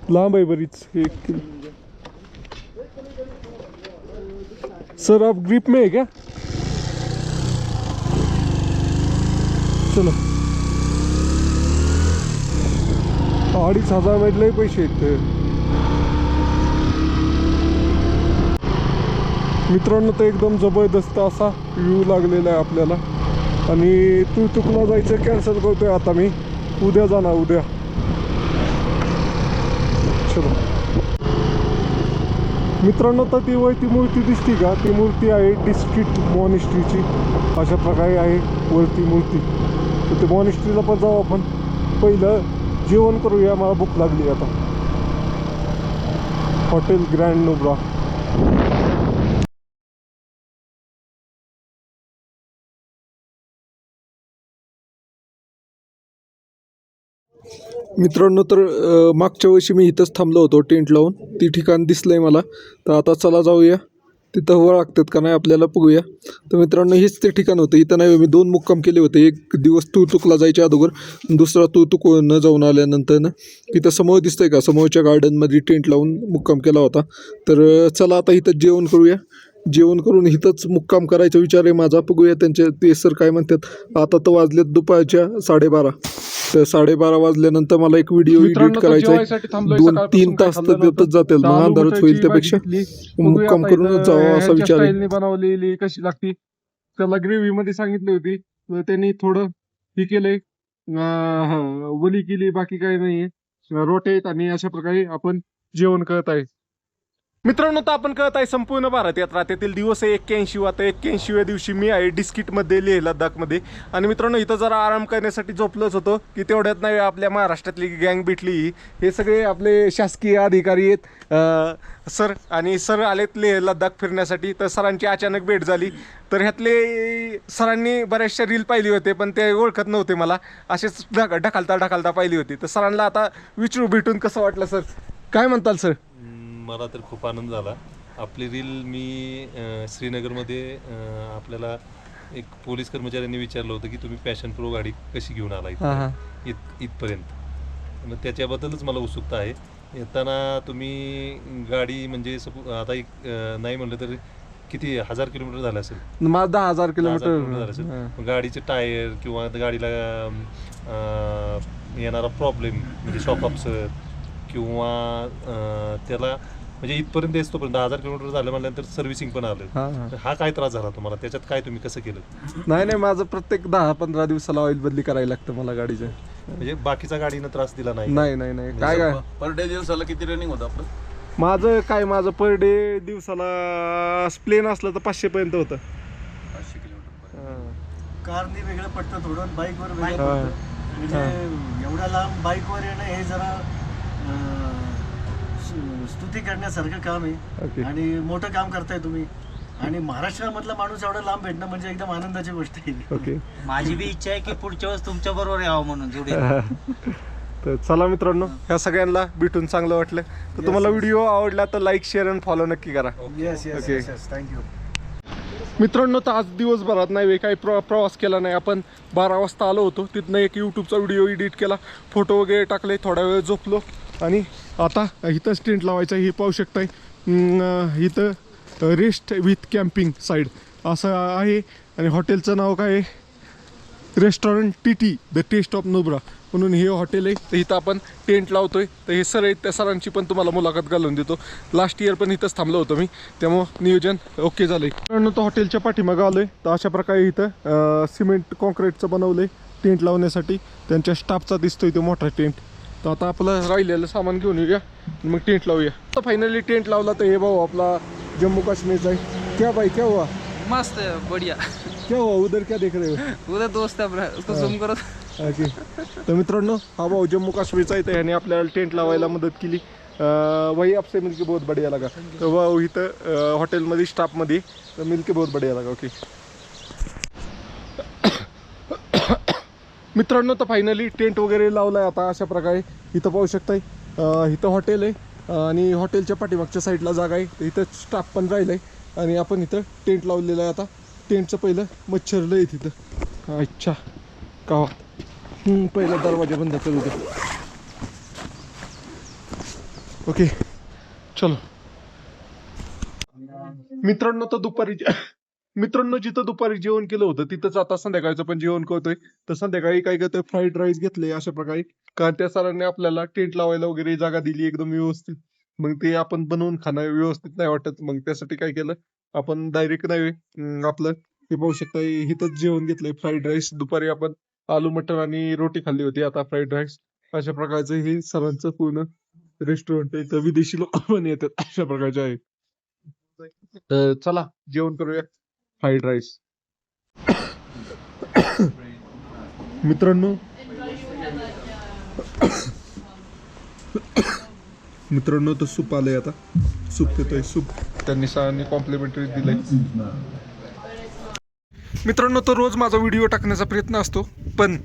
लांब आहे बरीच 1 किलो. सर आप ग्रिप में है क्या? चलो 2500 म्हटले पैसे आहेत. मित्रांनो तर एकदम जबरदस्त असा व्ह्यू लागलेला आहे आपल्याला आणि तुकला जायचं कॅन्सल करतोय आता मी. उद्या जाणार उद्या. चलो मित्रांनो तर ती वरती मूर्ती दिसती का, ती मूर्ती आहे डिस्ट्रिक्ट मॉनेस्ट्रीची. अशा प्रकारे आहे वरती मूर्ती. तर ते मॉनेस्ट्रीला पण जाऊ आपण. पहिलं जेवण करूया, मला भूक लागली आता. Hotel grand Nubra. मित्रांनो तर मागच्या वर्षी मी इथंच थांबलो होतो टेंट लावून. ती ठिकाण दिसलंय मला. तर आता चला जाऊया तिथं हवं लागतात का नाही आपल्याला बघूया. तर मित्रांनो हेच ते ठिकाण होतं. इथं नाही मी 2 मुक्काम केले होते. एक दिवस तुकला जायच्या अगोदर, दुसरा तुक न जाऊन आल्यानंतर ना इथं समोर दिसतंय का, समोरच्या गार्डनमध्ये टेंट लावून मुक्काम केला होता. तर चला आता इथं जेवण करूया. जेवण करून इथंच मुक्काम करायचा विचार आहे माझा. बघूया त्यांचे ते सर काय म्हणतात. आता तर वाजलेत दुपारच्या 12:30. तर 12:30 वाजल्यानंतर मला एक व्हिडिओ एडिट करायचा आहे. 2-3 तास तर त्यातच जातील. मग अंधारच होईल, त्यापेक्षा मुक्काम करूनच जावं असा विचार आहे. बनवलेली कशी लागती त्याला ग्रेव्ही मध्ये सांगितली होती. तर त्यांनी थोडं हे केलंय, वली केली, बाकी काही नाहीये. रोटे आणि अशा प्रकारे आपण जेवण करत आहे. मित्रांनो तर आपण कळत आहे संपूर्ण भारत यात्रा त्यातील दिवस आहे 81. आता 81व्या दिवशी मी आहे डिस्किटमध्ये, लेह लद्दाखमध्ये. आणि मित्रांनो इथं जरा आराम करण्यासाठी झोपलोच होतो की तेवढ्यात नाही आपल्या महाराष्ट्रातली गँग भेटली. हे सगळे आपले शासकीय अधिकारी आहेत सर, आणि सर आलेत लेह लद्दाख फिरण्यासाठी. तर सरांची अचानक भेट झाली. तर ह्यातले सरांनी बऱ्याचशा रील पाहिली होते पण ते ओळखत नव्हते मला. असेच ढकलता पाहिली होती. तर सरांना आता विचारू भेटून कसं वाटलं सर, काय म्हणताल सर? मला तर खूप आनंद झाला. आपली रील मी श्रीनगरमध्ये आपल्याला एक पोलीस कर्मचाऱ्यांनी विचारलं होतं की तुम्ही पॅशन प्रो गाडी कशी घेऊन आला इथपर्यंत. मग त्याच्याबद्दलच मला उत्सुकता आहे. येताना तुम्ही गाडी म्हणजे आता एक नाही म्हणलं तर किती 1000 किलोमीटर झालं असेल? माझं 10,000 किलोमीटर झालं असेल. गाडीचे टायर किंवा गाडीला येणारा प्रॉब्लेम म्हणजे शॉक अपसर किंवा त्याला म्हणजे इथपर्यंत येतोपर्यंत 10,000 किलोमीटर झालं म्हटल्यानंतर सर्व्हिसिंग पण आलं. हा काय त्रास झाला तुम्हाला, त्याच्यात काय तुम्ही कसं केलं? नाही माझं प्रत्येक 10-15 दिवसाला ऑइल बदली करायला लागतं मला गाडीचं. म्हणजे बाकीचा गाडीनं त्रास दिला नाही? नाही काय पर डे दिवसाला किती रनिंग होतं आपलं? माझं पर डे दिवसाला प्लेन असलं तर 500 पर्यंत होतं. 500 किलोमीटर. कारने वेगळं पडतं थोडं, बाईकवर वेगळं पडतं. म्हणजे एवढ्या लांब बाईकवर येणं हे जरा स्तुती करण्यासारखं काम आहे आणि मोठं काम करताय तुम्ही. आणि महाराष्ट्रामधला माणूस एवढा लांब भेटणं म्हणजे एकदम आनंदाची गोष्ट आहे. ओके, माझी बी इच्छा आहे की पुढच्या वेळेस तुमच्या बरोबर यावं म्हणून जेवढे. तर चला मित्रांनो, ह्या सगळ्यांना भेटून चांगलं वाटलं. तर तुम्हाला व्हिडिओ आवडला तर लाईक, शेअर आणि फॉलो नक्की करा. Yes thank you. मित्रांनो तर आज दिवसभरात नाही काही प्रवास केला नाही. आपण 12 वाजता आलो होतो. तिथनं एक यूट्यूबचा व्हिडिओ एडिट केला, फोटो वगैरे टाकले, थोडा वेळ झोपलो आणि आता इथं टेंट लावायचं हे पाहू शकताय. इथं रेस्ट विथ कॅम्पिंग साईड असं आहे आणि हॉटेलचं नाव काय आहे, restaurant TT the taste of Nubra म्हणून हे हॉटेल आहे. तर इथं आपण टेंट लावतोय. तर हे सर आहेत, त्या सरांची पण तुम्हाला मुलाखत घालून देतो. लास्ट इयर पण इथंच थांबलो होतो मी, त्यामुळं नियोजन ओके झालंय. तर हॉटेलच्या पाठीमागं आलोय. तर अशा प्रकारे इथं सिमेंट कॉन्क्रीटचं बनवलंय टेंट लावण्यासाठी. त्यांच्या स्टाफचा दिसतोय तो मोठा टेंट. तर आता आपलं राहिलेलं सामान घेऊन येऊया मग टेंट लावूया. तर फायनली टेंट लावला. तर हे भाऊ आपला जम्मू काश्मीरचा आहे. क्या भाई क्या हुआ? मस्त बढ़िया. क्या हुआ उधर, क्या देख रहे हो? उधर दोस्त है अपना, उसको झूम करो. ओके. तर मित्रांनो हा भाऊ जम्मू काश्मीरचा आहे. याने आपल्याला टेंट लावायला मदत केली वही आपसे मिलके बहुत बढ़िया लगा. व इथं हॉटेलमध्ये स्टाफमध्ये तर मिलके बहुत बढ़िया लगा. ओके मित्रांनो, तर फायनली टेंट वगैरे लावलाय आता अशा प्रकारे. इथं पाहू शकताय इथं हॉटेल आहे आणि हॉटेलच्या पाठीमागच्या साईडला जागा आहे. तर इथं स्टाफ पण राहिलाय आणि आपण इथं टेंट लावलेलं आहे. आता टेंटचं पहिलं मच्छरलं आहे तिथं. अच्छा का पहिला दरवाजा बंद करू दे. ओके चलो मित्रांनो, तर मित्रांनो जिथं दुपारी जेवण केलं होतं तिथंच आता संध्याकाळचं पण जेवण करतोय. तर संध्याकाळी काय करतोय, फ्राईड राईस घेतले अशा प्रकारे. कारण त्या सरांनी आपल्याला टेंट लावायला वगैरे जागा दिली एकदम व्यवस्थित. मग ते आपण बनवून खाणं व्यवस्थित नाही वाटत. मग त्यासाठी काय केलं आपण, डायरेक्ट नाही आपलं हे पाहू शकता इथंच जेवण घेतलंय फ्राईड राईस. दुपारी आपण आलू मटर आणि रोटी खाल्ली होती, आता फ्राईड राईस. अशा प्रकारचं हे सरांचं पूर्ण रेस्टॉरंट आहे. तर विदेशी लोक पण येतात अशा प्रकारचे आहे. तर चला जेवण करूया फ्राईड राईस. मित्रांनो तर सूप आलंय. आता सूप देतोय. सूप त्यांनी सरांनी कॉम्प्लिमेंटरी दिलंय. मित्रांनो, तो रोज माझा व्हिडिओ टाकण्याचा प्रयत्न असतो, पण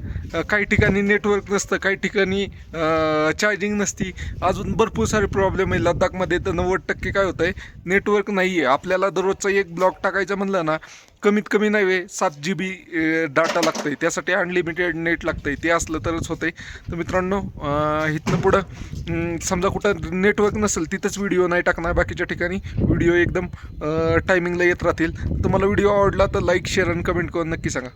काही ठिकाणी नेटवर्क नसतं, काही ठिकाणी चार्जिंग नसती, अजून भरपूर सारे प्रॉब्लेम आहे लद्दाखमध्ये. तर 90% काय होतं आहे, नेटवर्क नाही आहे. आपल्याला दररोजचा एक ब्लॉग टाकायचा म्हणलं ना, कमीत कमी नाही 7 GB डाटा लागतं आहे. त्यासाठी अनलिमिटेड नेट लागतं आहे. ते असलं तरच होतं आहे. तर मित्रांनो, इथनं पुढं समजा कुठं नेटवर्क नसेल तिथंच व्हिडिओ नाही टाकणार. बाकीच्या ठिकाणी व्हिडिओ एकदम टायमिंगला येत राहतील. तुम्हाला व्हिडिओ आवडला तर लाईक, शेअर आणि कमेंट करून नक्की सांगा.